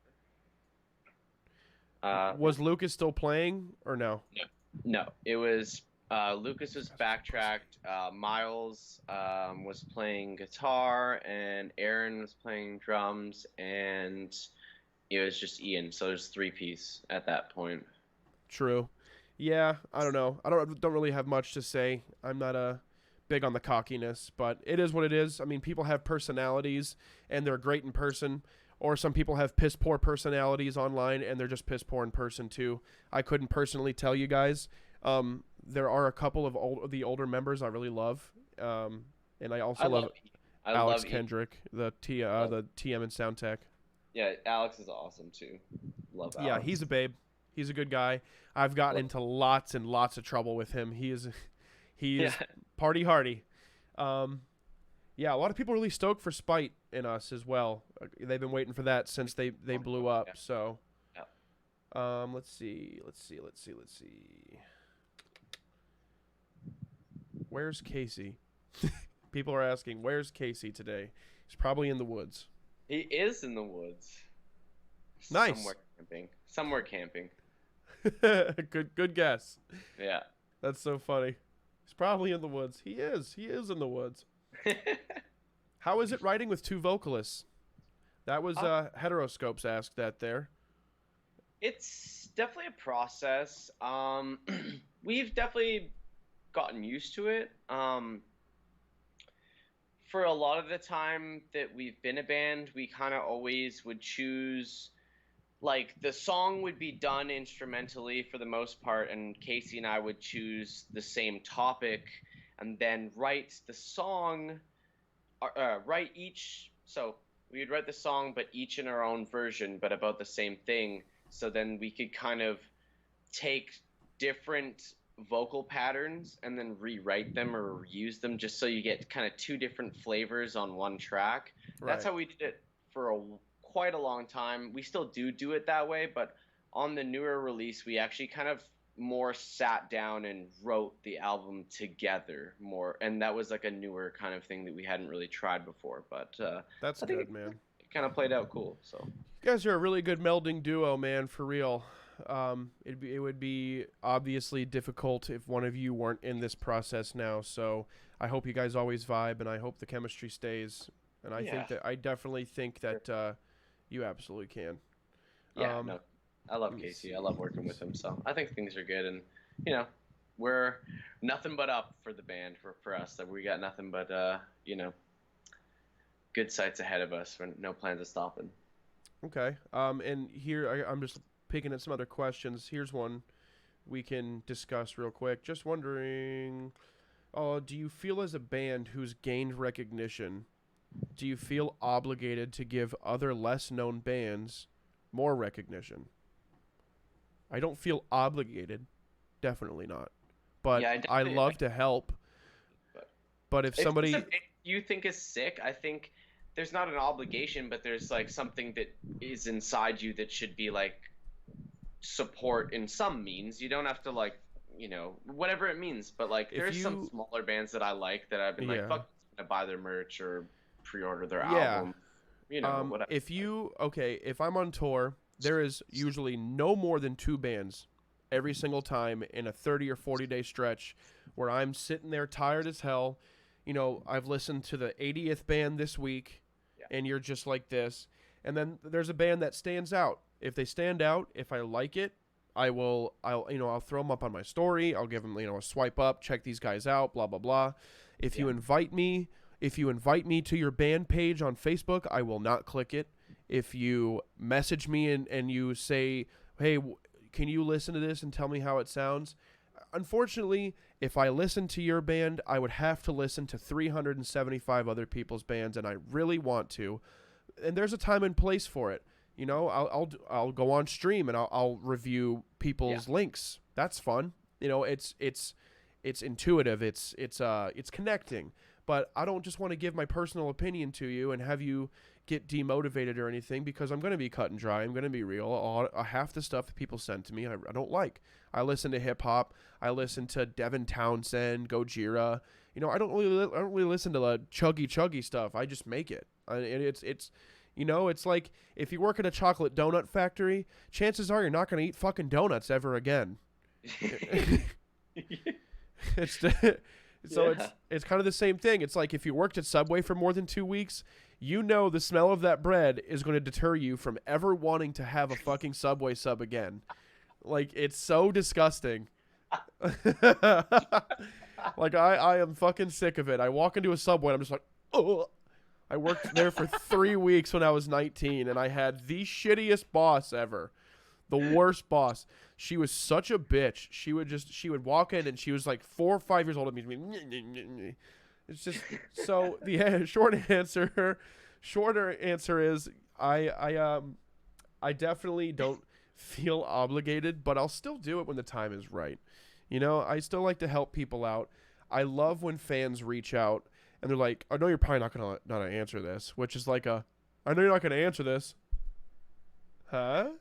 Was Lucas still playing or no?
No. It was Lucas was backtracked. Miles was playing guitar, and Aaron was playing drums, and it was just Ian. So there's 3-piece at that point.
True. Yeah, I don't know. I don't really have much to say. I'm not big on the cockiness, but it is what it is. I mean, people have personalities, and they're great in person. Or some people have piss poor personalities online and they're just piss poor in person too. I couldn't personally tell you guys. There are a couple of the older members I really love. And I also love Alex Kendrick, the TM and Sound Tech.
Yeah, Alex is awesome too. Love Alex.
Yeah, he's a babe. He's a good guy. I've gotten into lots and lots of trouble with him. He is party hardy. Yeah, a lot of people are really stoked for Spite in us as well. They've been waiting for that since they blew up. Yeah. So, let's see. Where's Casey? People are asking, where's Casey today? He's probably in the woods.
He is in the woods.
Nice.
Somewhere camping.
Good guess.
Yeah.
That's so funny. He's probably in the woods. He is in the woods. How is it writing with two vocalists? That was Heteroscopes asked that there.
It's definitely a process. We've definitely gotten used to it. For a lot of the time that we've been a band, we kind of always would choose, like, the song would be done instrumentally for the most part, and Casey and I would choose the same topic and then write the song, so we would write the song, but each in our own version, but about the same thing. So then we could kind of take different vocal patterns and then rewrite them or reuse them, just so you get kind of two different flavors on one track. Right. That's how we did it for quite a long time. We still do it that way, but on the newer release, we actually kind of more sat down and wrote the album together more, and that was like a newer kind of thing that we hadn't really tried before. But
that's good, man.
It kind of played out cool. So
you guys are a really good melding duo, man, for real. It would be obviously difficult if one of you weren't in this process now. So I hope you guys always vibe, and I hope the chemistry stays. And I definitely think that you absolutely can.
Yeah, no, I love Casey. I love working with him. So I think things are good, and we're nothing but up for the band for us. That we got nothing but good sights ahead of us. No plans of stopping.
Okay. And here I'm just picking at some other questions. Here's one we can discuss real quick. Just wondering, do you feel as a band who's gained recognition, do you feel obligated to give other less known bands more recognition? I don't feel obligated. Definitely not. But yeah, I love to help. But if somebody
you think is sick, I think there's not an obligation, but there's like something that is inside you that should be like support in some means. You don't have to whatever it means, but like there's some smaller bands that I like that I've been like, fuck, to buy their merch or pre-order their album. Whatever. If I'm on tour, there is usually no more than 2 bands every single time in a 30 or 40 day stretch where I'm sitting there tired as hell. I've listened to the 80th band this week, and you're just like this. And then there's a band that stands out. If they stand out, if I like it, I'll throw them up on my story. I'll give them, a swipe up, check these guys out, blah, blah, blah. If you invite me to your band page on Facebook, I will not click it. If you message me and you say, hey, can you listen to this and tell me how it sounds? Unfortunately, if I listen to your band, I would have to listen to 375 other people's bands, and I really want to. And there's a time and place for it. I'll go on stream and I'll review people's links. That's fun. It's intuitive. It's connecting. But I don't just want to give my personal opinion to you and have you get demotivated or anything, because I'm going to be cut and dry. I'm going to be real. Half the stuff that people send to me, I don't like. I listen to hip hop. I listen to Devin Townsend, Gojira. I don't really listen to the chuggy stuff. I just make it. And it's like if you work at a chocolate donut factory, chances are you're not going to eat fucking donuts ever again. It's kind of the same thing. It's like if you worked at Subway for more than 2 weeks, the smell of that bread is going to deter you from ever wanting to have a fucking Subway sub again. Like, it's so disgusting. Like, I am fucking sick of it. I walk into a Subway and I'm just like, oh.
I worked there for 3 weeks when I was 19, and I had the shittiest boss ever. The worst boss. She was such a bitch. She would walk in and she was like 4 or 5 years older than me. It's just so the shorter answer is I definitely don't feel obligated, but I'll still do it when the time is right. You know, I still like to help people out. I love when fans reach out and they're like, "I know you're probably not gonna answer this," which is like I know you're not gonna answer this, huh?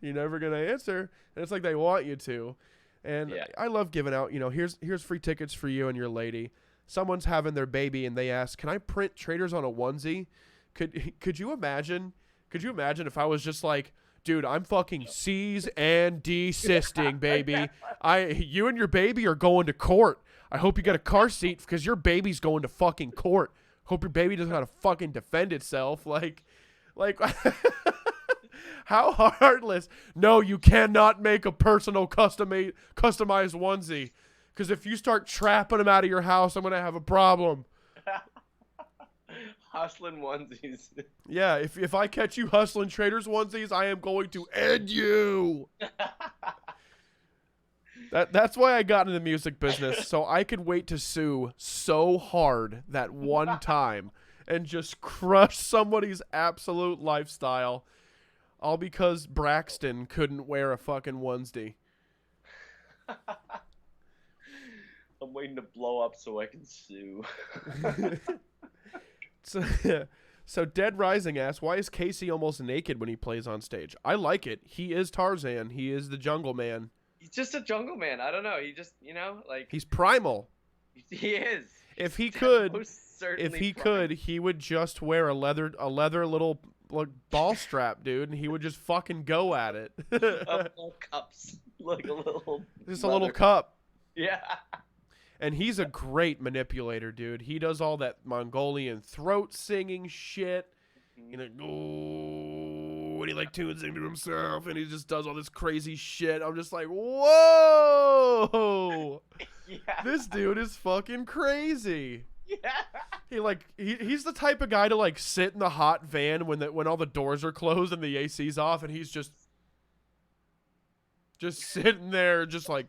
You're never gonna answer, and it's like they want you to. And
Yeah.
I love giving out. Here's free tickets for you and your lady. Someone's having their baby, and they ask, "Can I print Traitors on a onesie?" Could you imagine? Could you imagine if I was just like, "Dude, I'm fucking C's and desisting, baby. You and your baby are going to court. I hope you get a car seat because your baby's going to fucking court. Hope your baby doesn't know how to fucking defend itself." Like. How heartless. No, you cannot make a personal customized onesie. Because if you start trapping them out of your house, I'm going to have a problem.
Hustling onesies.
Yeah, if I catch you hustling Traitors onesies, I am going to end you. That's why I got into the music business, so I could wait to sue so hard that one time and just crush somebody's absolute lifestyle. All because Braxton couldn't wear a fucking onesie.
I'm waiting to blow up so I can sue.
So Dead Rising asks, why is Casey almost naked when he plays on stage? I like it. He is Tarzan. He is the jungle man.
He's just a jungle man. I don't know. He just, like...
He's primal.
He is.
If he could, he would just wear a leather little... like ball strap, dude, and he would just fucking go at it.
Little cups, like a little.
Just a little cup.
Yeah.
And he's a great manipulator, dude. He does all that Mongolian throat singing shit. You know, and he like tunes into himself, and he just does all this crazy shit. I'm just like, whoa,
Yeah.
This dude is fucking crazy.
Yeah.
He's the type of guy to like sit in the hot van when all the doors are closed and the AC's off, and he's just sitting there, just like,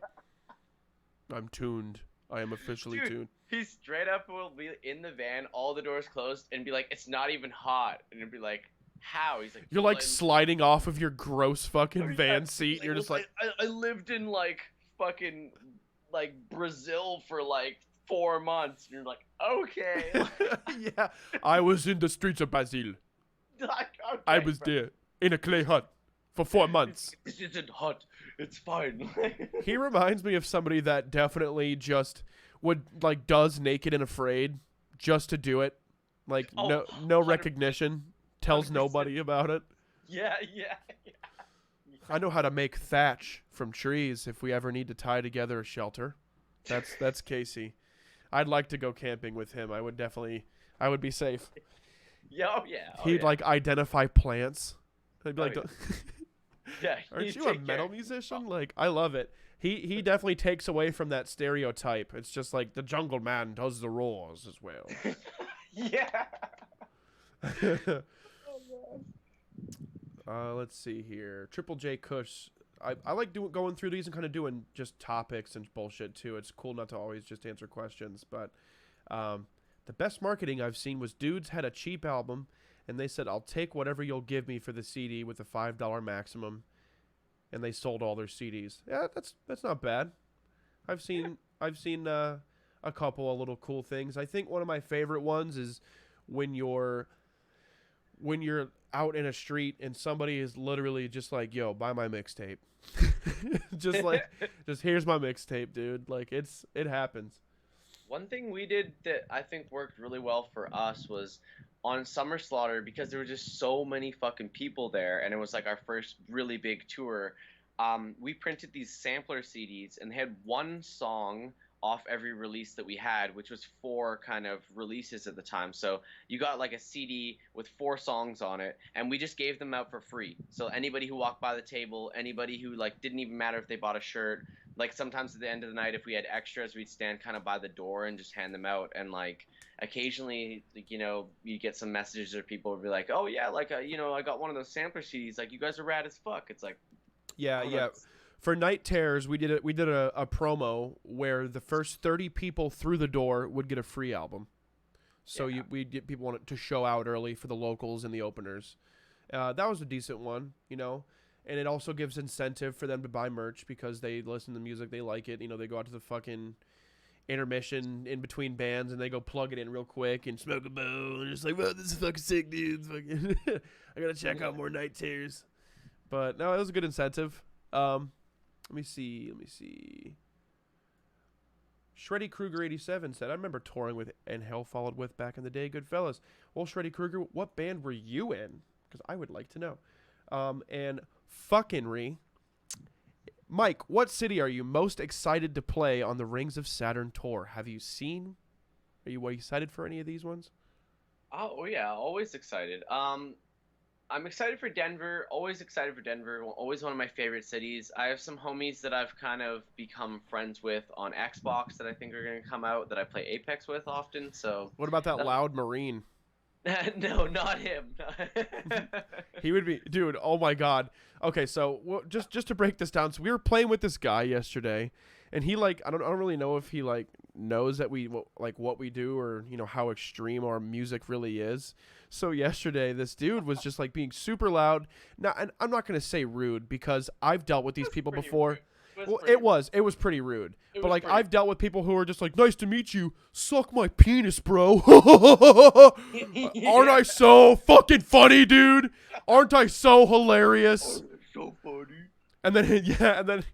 I'm tuned. I am officially tuned.
He straight up will be in the van, all the doors closed, and be like, "It's not even hot," and it'd be like, "How?" He's like,
"You're like sliding off of your gross fucking van seat."
Like,
you're just like,
I lived in like fucking like Brazil for like 4 months, and you're like, okay.
Yeah, I was in the streets of Brazil.
Like, okay,
I was there in a clay hut for 4 months.
This isn't hot. It's fine.
He reminds me of somebody that definitely just would like does Naked and Afraid just to do it. Like no 100%. Recognition, tells 100%. Nobody about it.
Yeah.
I know how to make thatch from trees if we ever need to tie together a shelter. That's Casey. I'd like to go camping with him. I would be safe. He'd like identify plants. I'd be
yeah.
Aren't you a metal musician? Like, I love it. He definitely takes away from that stereotype. It's just like the jungle man does the roars as well.
Yeah.
Let's see here. Triple J Kush. I like going through these and kind of doing just topics and bullshit too. It's cool not to always just answer questions. But the best marketing I've seen was dudes had a cheap album and they said, "I'll take whatever you'll give me for the CD with a $5 maximum," and they sold all their CDs. Yeah, that's not bad. I've seen a couple of little cool things. I think one of my favorite ones is when you're out in a street and somebody is literally just like, "Yo, buy my mixtape." just here's my mixtape, dude. Like it happens.
One thing we did that I think worked really well for us was on Summer Slaughter, because there were just so many fucking people there, and it was like our first really big tour. We printed these sampler CDs, and they had one song off every release that we had, which was 4 kind of releases at the time. So you got like a CD with 4 songs on it, and we just gave them out for free. So anybody who walked by the table, anybody who like didn't even matter if they bought a shirt, like sometimes at the end of the night, if we had extras, we'd stand kind of by the door and just hand them out. And like occasionally, like, you get some messages or people would be like, "Oh yeah, like I got one of those sampler CDs. Like you guys are rad as fuck." It's like,
Yeah,
oh no,
yeah. For Night Terrors, we did a promo where the first 30 people through the door would get a free album. So
yeah.
we'd get people wanted to show out early for the locals and the openers. That was a decent one, and it also gives incentive for them to buy merch because they listen to music, they like it. They go out to the fucking intermission in between bands and they go plug it in real quick and smoke a bowl and just like, "Well, this is fucking sick, dude. Fucking I gotta check out more Night Terrors." But no, it was a good incentive. Let me see. Shreddy Krueger 87 said, "I remember touring with and Hell Followed With back in the day, good fellas." Well, Shreddy Krueger, what band were you in? Because I would like to know. And fucking Mike, what city are you most excited to play on the Rings of Saturn tour? Have you seen? Are you excited for any of these ones?
Oh yeah, always excited. I'm excited for Denver. Always excited for Denver. Always one of my favorite cities. I have some homies that I've kind of become friends with on Xbox that I think are going to come out that I play Apex with often. So
What about that loud Marine?
no, not him.
He would be, dude. Oh my god. Okay, so just to break this down, so we were playing with this guy yesterday, and he I don't really know if he knows that we what we do or how extreme our music really is. So yesterday, this dude was just being super loud. Now, and I'm not gonna say rude because I've dealt with these people before. It was pretty rude. But I've dealt with people who are just "Nice to meet you. Suck my penis, bro." Aren't I so fucking funny, dude? Aren't I so hilarious?
Oh, so funny.
And then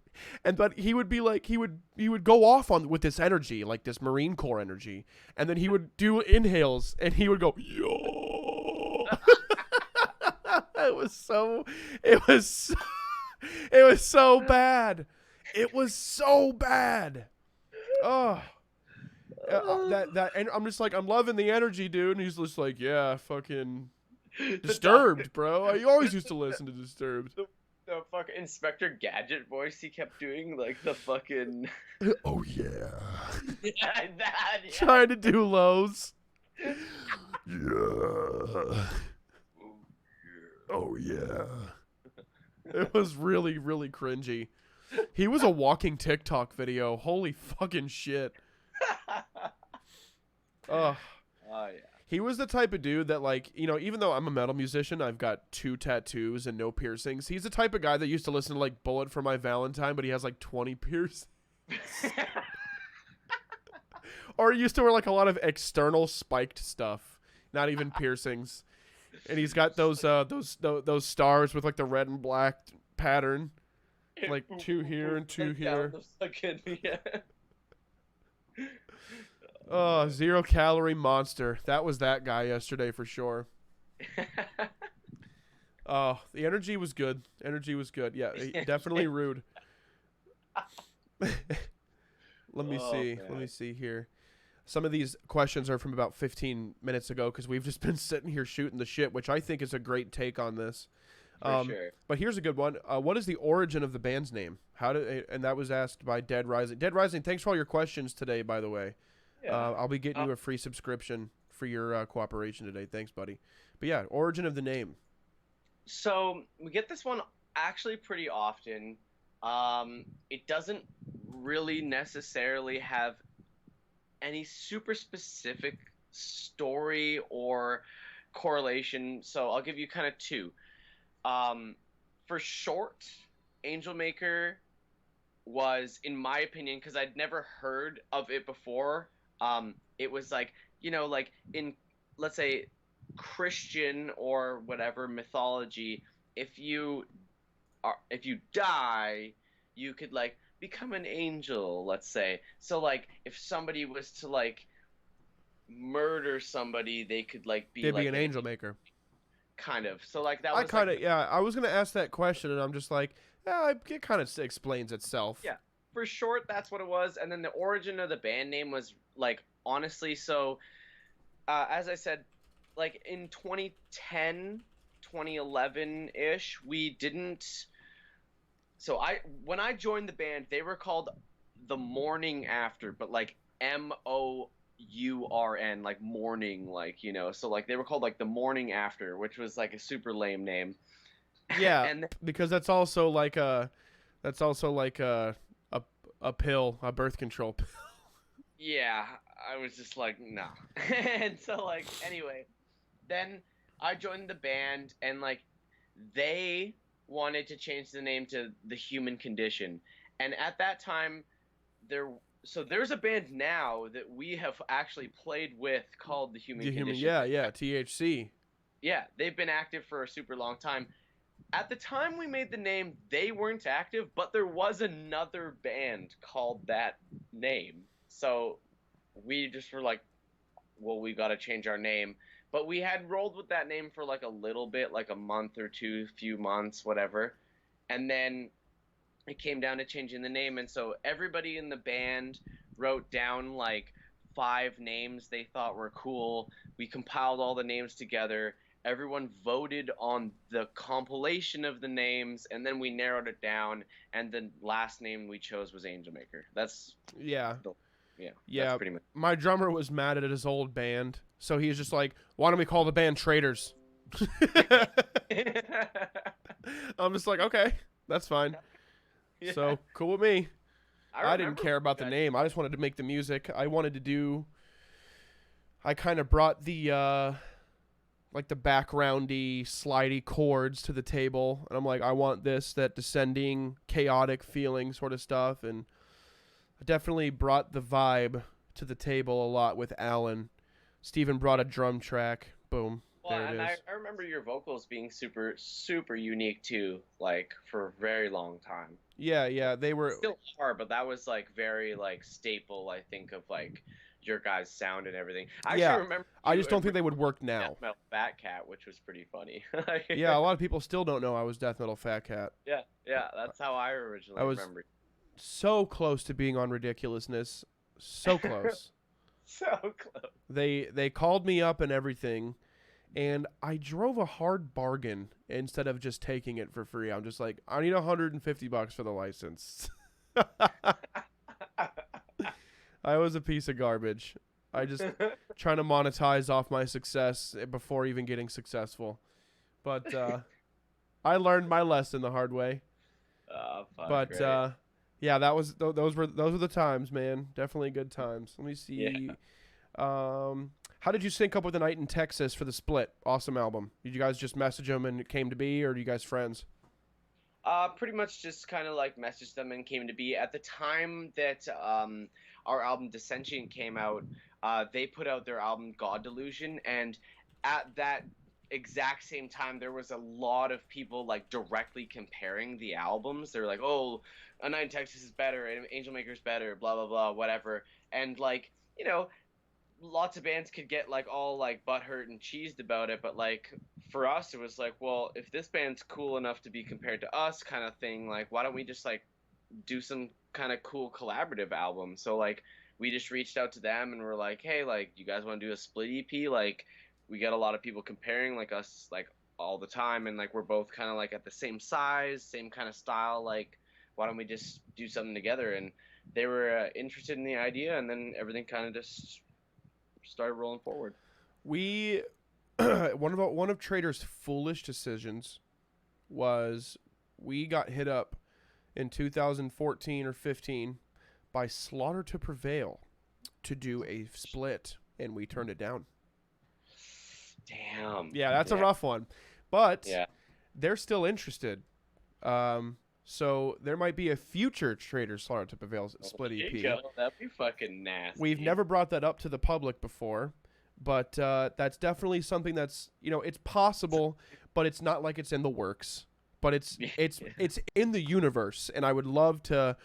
but he would be he would go off with this energy, this Marine Corps energy, and then he would do inhales and he would go, "Yo." It was so bad. It was so bad. Oh. And I'm just I'm loving the energy, dude. And he's just "Yeah, fucking Disturbed, bro. I always used to listen to Disturbed."
The fucking Inspector Gadget voice he kept doing, the fucking.
Oh yeah.
Yeah, that. Yeah.
Trying to do lows. Yeah. Oh yeah. It was really, really cringy. He was a walking TikTok video. Holy fucking shit. Oh yeah. He was the type of dude that even though I'm a metal musician, I've got 2 tattoos and no piercings. He's the type of guy that used to listen to Bullet for My Valentine, but he has 20 piercings. Or he used to wear a lot of external spiked stuff, not even piercings. And he's got those stars with the red and black pattern, 2 here and 2 here. Oh, 0 calorie monster. That was that guy yesterday for sure. Oh, the energy was good. Yeah, definitely rude. Let me see. Man. Let me see here. Some of these questions are from about 15 minutes ago because we've just been sitting here shooting the shit, which I think is a great take on this.
For sure.
But here's a good one. What is the origin of the band's name? And that was asked by Dead Rising. Dead Rising, thanks for all your questions today, by the way. Yeah. I'll be getting you a free subscription for your cooperation today. Thanks, buddy. But yeah, origin of the name.
So we get this one actually pretty often. It doesn't really necessarily have any super specific story or correlation. So I'll give you kind of 2. For short, Angelmaker was, in my opinion, because I'd never heard of it before, it was in, let's say, Christian or whatever mythology, if you die, you could become an angel, let's say. So if somebody was to murder somebody, they could be
they'd be an angel maker.
Kind of. So that was
I was gonna ask that question and I'm just it kind of explains itself.
Yeah. For short, that's what it was. And then the origin of the band name was honestly, so as I said, in 2010, 2011-ish, we didn't. So when I joined the band, they were called the Morning After, but like MOURN, like morning, like, you know. So like they were called like the Morning After, which was like a super lame name.
Yeah,
And
because that's also like a a pill, a birth control pill.
yeah, I was just like, no. And so like anyway, then I joined the band, and like they wanted to change the name to The Human Condition. And at that time there's a band now that we have actually played with called The Human Condition.
Yeah, THC.
Yeah, they've been active for a super long time. At the time we made the name, they weren't active, but there was another band called that name. So we just were like, well, we got to change our name. But we had rolled with that name for like a little bit, like a month or two, few months, whatever. And then it came down to changing the name. And so everybody in the band wrote down like 5 names they thought were cool. We compiled all the names together. Everyone voted on the compilation of the names, and then we narrowed it down, and the last name we chose was Angelmaker. That's
Yeah.
Yeah.
Yeah.
That's pretty much.
My drummer was mad at his old band, so he was just like, "Why don't we call the band Traitors?" I'm just like, "Okay, that's fine."
Yeah.
So cool with me. I didn't
remember
care about the
that.
name. I just wanted to make the music. I kind of brought the like the backgroundy, slidey chords to the table, and I'm like, I want that descending, chaotic feeling sort of stuff, and I definitely brought the vibe to the table a lot with Alan. Steven brought a drum track. Boom.
Well,
There
and
it is.
I remember your vocals being super, super unique too, like for a very long time.
Yeah, they were.
Still are, but that was like very like staple, I think, of like your guys' sound and everything. I
Yeah,
actually remember.
I
you
just don't think they
originally
would work now.
Death Metal Fat Cat, which was pretty funny.
Yeah, a lot of people still don't know I was Death Metal Fat Cat.
yeah, that's how I originally
I was
remember.
so close to being on Ridiculousness. So close.
So close.
They called me up and everything, and I drove a hard bargain instead of just taking it for free. I'm just like, I need $150 for the license. I was a piece of garbage. I just trying to monetize off my success before even getting successful. But I learned my lesson the hard way.
Fuck,
But
right.
yeah, those were the times, man. Definitely good times. Let me see.
Yeah.
How did you sync up with the Night in Texas for the Split? Awesome album. Did you guys just message them and it came to be, or are you guys friends?
Pretty much just kind of like messaged them and came to be. At the time that our album Descendant came out, they put out their album God Delusion, and at that exact same time there was a lot of people like directly comparing the albums. They're like, oh, A Night in Texas is better and Angelmaker's better, blah blah blah, whatever. And like, you know, lots of bands could get like all like butthurt and cheesed about it, but like for us it was like, well, if this band's cool enough to be compared to us, kind of thing, like why don't we just like do some kind of cool collaborative album? So like we just reached out to them and we're like, hey, like, you guys want to do a split EP? Like, we get a lot of people comparing like us like all the time, and like we're both kind of like at the same size, same kind of style, like why don't we just do something together? And they were interested in the idea, and then everything kind of just started rolling forward.
We one of Trader's foolish decisions was we got hit up in 2014 or 15 by Slaughter to Prevail to do a split, and we turned it down.
Damn.
Yeah, that's a rough one, but
Yeah.
they're still interested. So there might be a future Trader Slaughter to Prevail split
There
EP.
you go. That'd be fucking nasty.
We've never brought that up to the public before, but that's definitely something that's, you know, it's possible, but it's not like it's in the works. But it's in the universe, and I would love to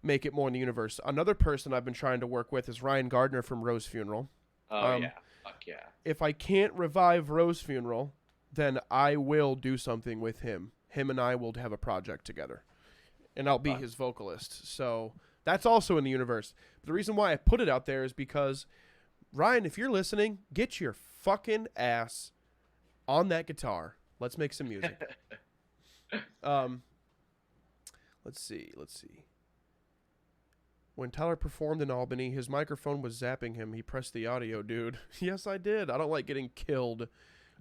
make it more in the universe. Another person I've been trying to work with is Ryan Gardner from Rose Funeral.
Oh yeah, fuck yeah.
If I can't revive Rose Funeral, then I will do something with him. Him and I will have a project together, and I'll be his vocalist. So that's also in the universe. But the reason why I put it out there is because, Ryan, if you're listening, get your fucking ass on that guitar. Let's make some music. Let's Let's see. When Tyler performed in Albany, his microphone was zapping him. He pressed the audio, dude. Yes, I did. I don't like getting killed.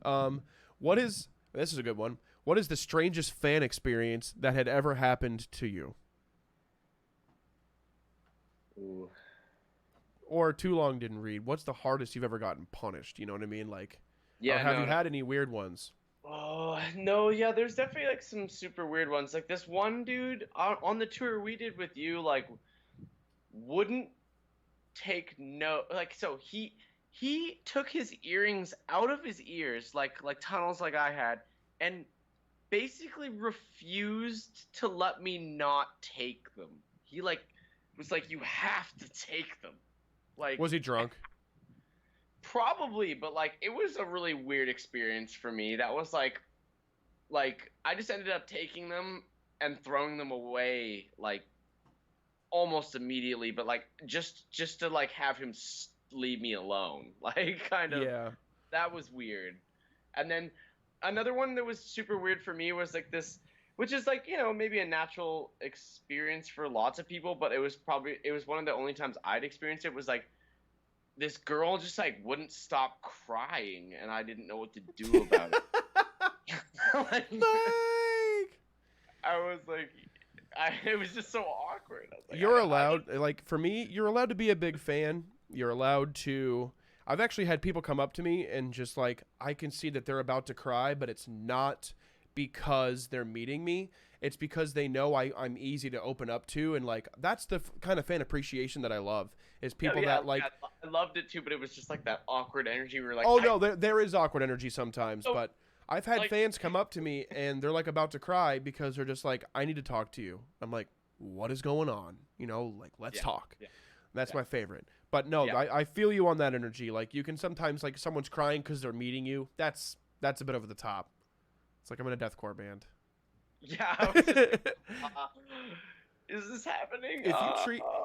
This is a good one. What is the strangest fan experience that had ever happened to you?
Ooh.
Or too long didn't read. What's the hardest you've ever gotten punished? You know what I mean? Like,
Yeah,
have you had any weird ones?
Oh, no, yeah, there's definitely like some super weird ones. Like this one dude on the tour we did with you, like wouldn't take no, like, so he took his earrings out of his ears like tunnels like I had, and basically refused to let me not take them. He like was like, you have to take them. Like,
Was he drunk?
probably, but like it was a really weird experience for me. That was like I just ended up taking them and throwing them away like almost immediately, but like just to like have him leave me alone. Like kind of.
Yeah.
That was weird. And then another one that was super weird for me was like this, which is like, you know, maybe a natural experience for lots of people, but it was one of the only times I'd experienced it, was like this girl just like wouldn't stop crying, and I didn't know what to do about it. Like, I was like, it was just so awkward. I was like,
You're allowed, like for me, you're allowed to be a big fan. You're allowed to. I've actually had people come up to me and just like, I can see that they're about to cry, but it's not because they're meeting me. It's because they know I'm easy to open up to, and like that's the kind of fan appreciation that I love. Is people that like.
I loved it too, but it was just like that awkward energy. We were like,
oh no, there is awkward energy sometimes,
Oh,
but I've had
like-
fans come up to me and they're like about to cry because they're just like, I need to talk to you. I'm like, what is going on? You know, like let's talk.
Yeah.
That's my favorite. But no,
Yeah.
I feel you on that energy. Like you can sometimes like someone's crying because they're meeting you. That's a bit over the top. It's like I'm in a deathcore band.
Yeah. I was just, is this happening?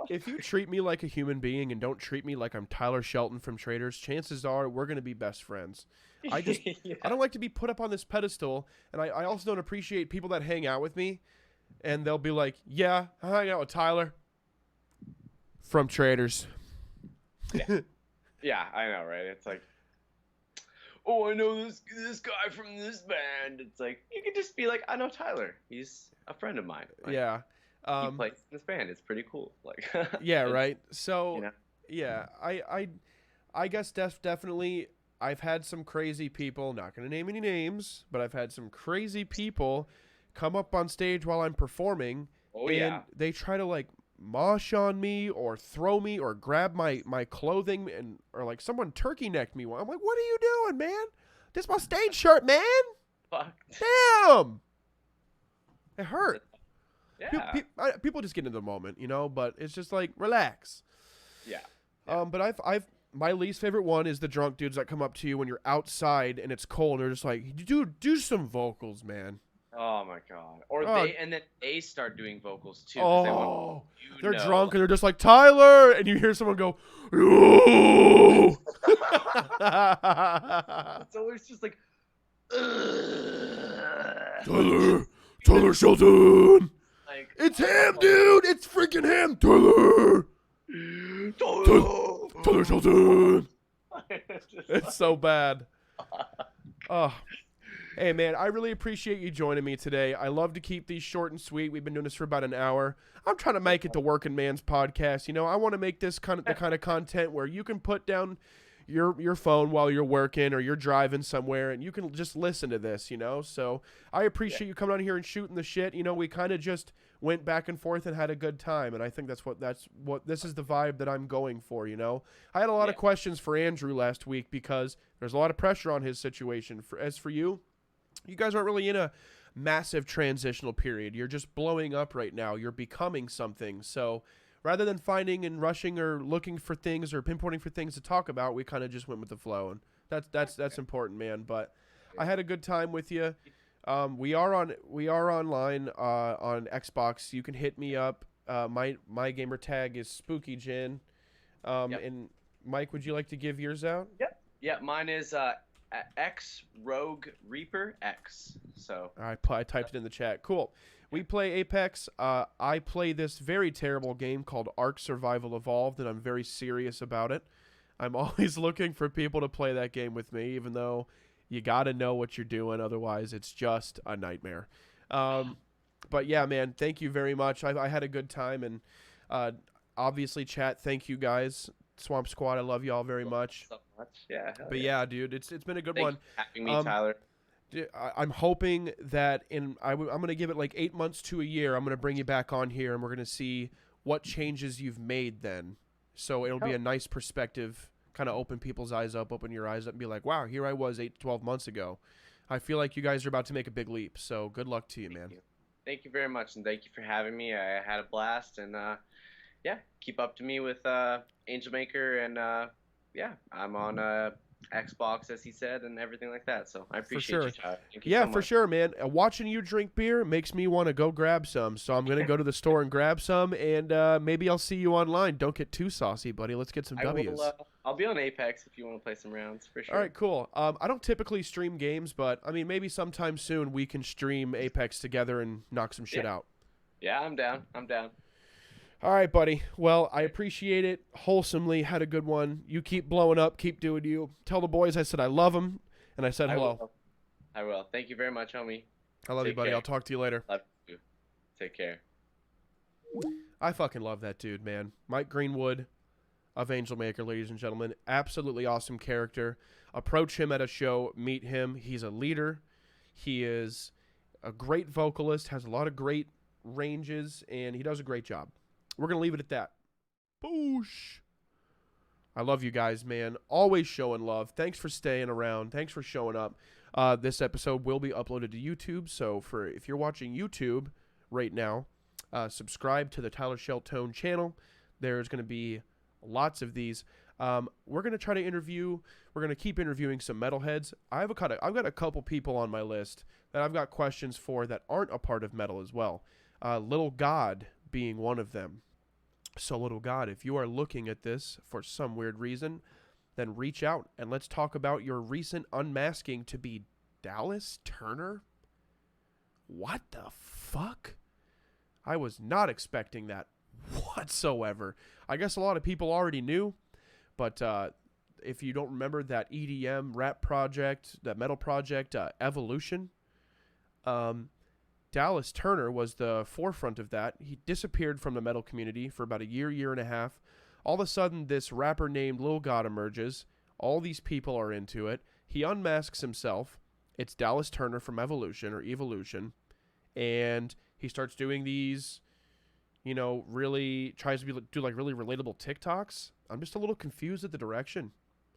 If you treat me like a human being and don't treat me like I'm Tyler Shelton from Traitors, chances are we're gonna be best friends. I don't like to be put up on this pedestal, and I also don't appreciate people that hang out with me, and they'll be like, yeah, I hang out with Tyler from Traitors.
Yeah, I know, right? It's like, oh, I know this guy from this band. It's like, you could just be like, I know Tyler. He's a friend of mine. Like,
Yeah.
he plays in this band. It's pretty cool. Like,
yeah, right. So,
you know?
yeah, I guess definitely I've had some crazy people, not going to name any names, but I've had some crazy people come up on stage while I'm performing,
Oh,
and
yeah.
they try to like mosh on me or throw me or grab my clothing, and or like someone turkey necked me. I'm like, what are you doing, man? This is my stage shirt, man.
Fuck.
Damn. It hurt.
Yeah.
People just get into the moment, you know, but it's just like, relax.
Yeah.
But I've my least favorite one is the drunk dudes that come up to you when you're outside and it's cold and they're just like, dude, do some vocals, man.
Oh my god. Or then they start doing vocals too.
Oh,
They
they're drunk and they're just like, Tyler, and you hear someone go, "Yo!"
So it's just like,
Tyler Shelton.
like,
It's him, dude. It's freaking him, Tyler. Tyler Shelton. It's so bad. Oh. Hey, man, I really appreciate you joining me today. I love to keep these short and sweet. We've been doing this for about an hour. I'm trying to make it the Working Man's Podcast. You know, I want to make this the kind of content where you can put down your phone while you're working or you're driving somewhere and you can just listen to this, you know? So I appreciate you coming on here and shooting the shit. You know, we kind of just went back and forth and had a good time. And I think that's what this is the vibe that I'm going for, you know? I had a lot of questions for Andrew last week because there's a lot of pressure on his situation. As for you, you guys aren't really in a massive transitional period. You're just blowing up right now. You're becoming something. So rather than finding and rushing or looking for things or pinpointing for things to talk about, we kind of just went with the flow, and that's important, man. But I had a good time with you. We are online on Xbox. You can hit me up. My gamer tag is Spooky Gin. And Mike, would you like to give yours out?
Yep. Yeah, mine is X Rogue Reaper X. So
I typed it in the chat. Cool. We play Apex. I play this very terrible game called Ark Survival Evolved, and I'm very serious about it. I'm always looking for people to play that game with me, even though you got to know what you're doing. Otherwise, it's just a nightmare. But yeah, man, thank you very much. I had a good time, and obviously, chat, thank you guys. Swamp Squad, I love you all very much.
So much. Yeah.
But yeah, dude, it's been a good one.
Thanks for having me, Tyler.
I'm hoping that I'm going to give it like 8 months to a year. I'm going to bring you back on here, and we're going to see what changes you've made then. So it'll be a nice perspective, kind of open people's eyes up, open your eyes up, and be like, wow, here I was 8 to 12 months ago. I feel like you guys are about to make a big leap. So good luck to you, man.
Thank you very much, and thank you for having me. I had a blast, and yeah, keep up to me with Angelmaker, and yeah, I'm on Xbox, as he said, and everything like that. So I appreciate you, Tyler. Thank you so much.
For sure, man. Watching you drink beer makes me want to go grab some. So I'm going to go to the store and grab some, and maybe I'll see you online. Don't get too saucy, buddy. Let's get some W's.
I'll be on Apex if you want to play some rounds, for sure.
All right, cool. I don't typically stream games, but, I mean, maybe sometime soon we can stream Apex together and knock some shit out.
Yeah, I'm down.
All right, buddy. Well, I appreciate it wholesomely. Had a good one. You keep blowing up. Keep doing you. Tell the boys I said I love them, and I said hello.
I will. Thank you very much, homie.
I love you, buddy. I'll talk to you later.
Love you. Take care.
I fucking love that dude, man. Mike Greenwood of Angelmaker, ladies and gentlemen. Absolutely awesome character. Approach him at a show. Meet him. He's a leader. He is a great vocalist, has a lot of great ranges, and he does a great job. We're going to leave it at that. Boosh. I love you guys, man. Always showing love. Thanks for staying around. Thanks for showing up. This episode will be uploaded to YouTube, so if you're watching YouTube right now, subscribe to the Tyler Sheltone channel. There's going to be lots of these. We're going to try to interview. We're going to keep interviewing some metalheads. I've got a couple people on my list that I've got questions for that aren't a part of metal as well. Little God being one of them. So, Little God, if you are looking at this for some weird reason, then reach out and let's talk about your recent unmasking to be Dallas Turner. What the fuck? I was not expecting that whatsoever. I guess a lot of people already knew, but if you don't remember that EDM rap project, that metal project, Evolution, Dallas Turner was the forefront of that. He disappeared from the metal community for about a year and a half. All of a sudden, this rapper named Lil God emerges. All these people are into it. He unmasks himself. It's Dallas Turner from Evolution or Evolution. And he starts doing these, really tries to do like really relatable TikToks. I'm just a little confused at the direction.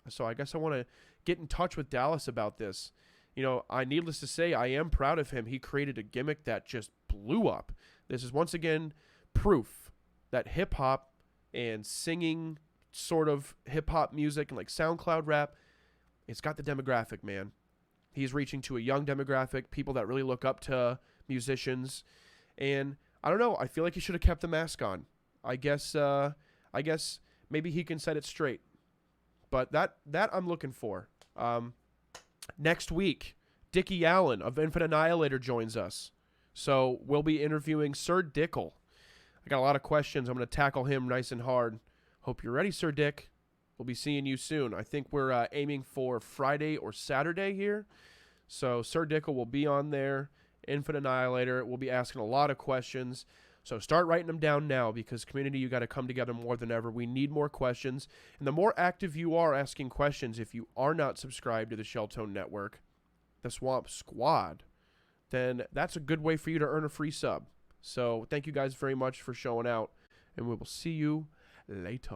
So I guess I want to get in touch with Dallas about this. Needless to say, I am proud of him. He created a gimmick that just blew up. This is once again proof that hip-hop and singing sort of hip-hop music and like SoundCloud rap, it's got the demographic, man. He's reaching to a young demographic, people that really look up to musicians. And I don't know, I feel like he should have kept the mask on. I guess maybe he can set it straight. But that I'm looking for. Next week, Dickie Allen of Infinite Annihilator joins us. So we'll be interviewing Sir Dickel. I got a lot of questions. I'm going to tackle him nice and hard. Hope you're ready, Sir Dick. We'll be seeing you soon. I think we're aiming for Friday or Saturday here. So Sir Dickel will be on there. Infinite Annihilator. We'll be asking a lot of questions. So start writing them down now because, community, you got to come together more than ever. We need more questions. And the more active you are asking questions, if you are not subscribed to the Sheltone Network, the Swamp Squad, then that's a good way for you to earn a free sub. So thank you guys very much for showing out, and we will see you later.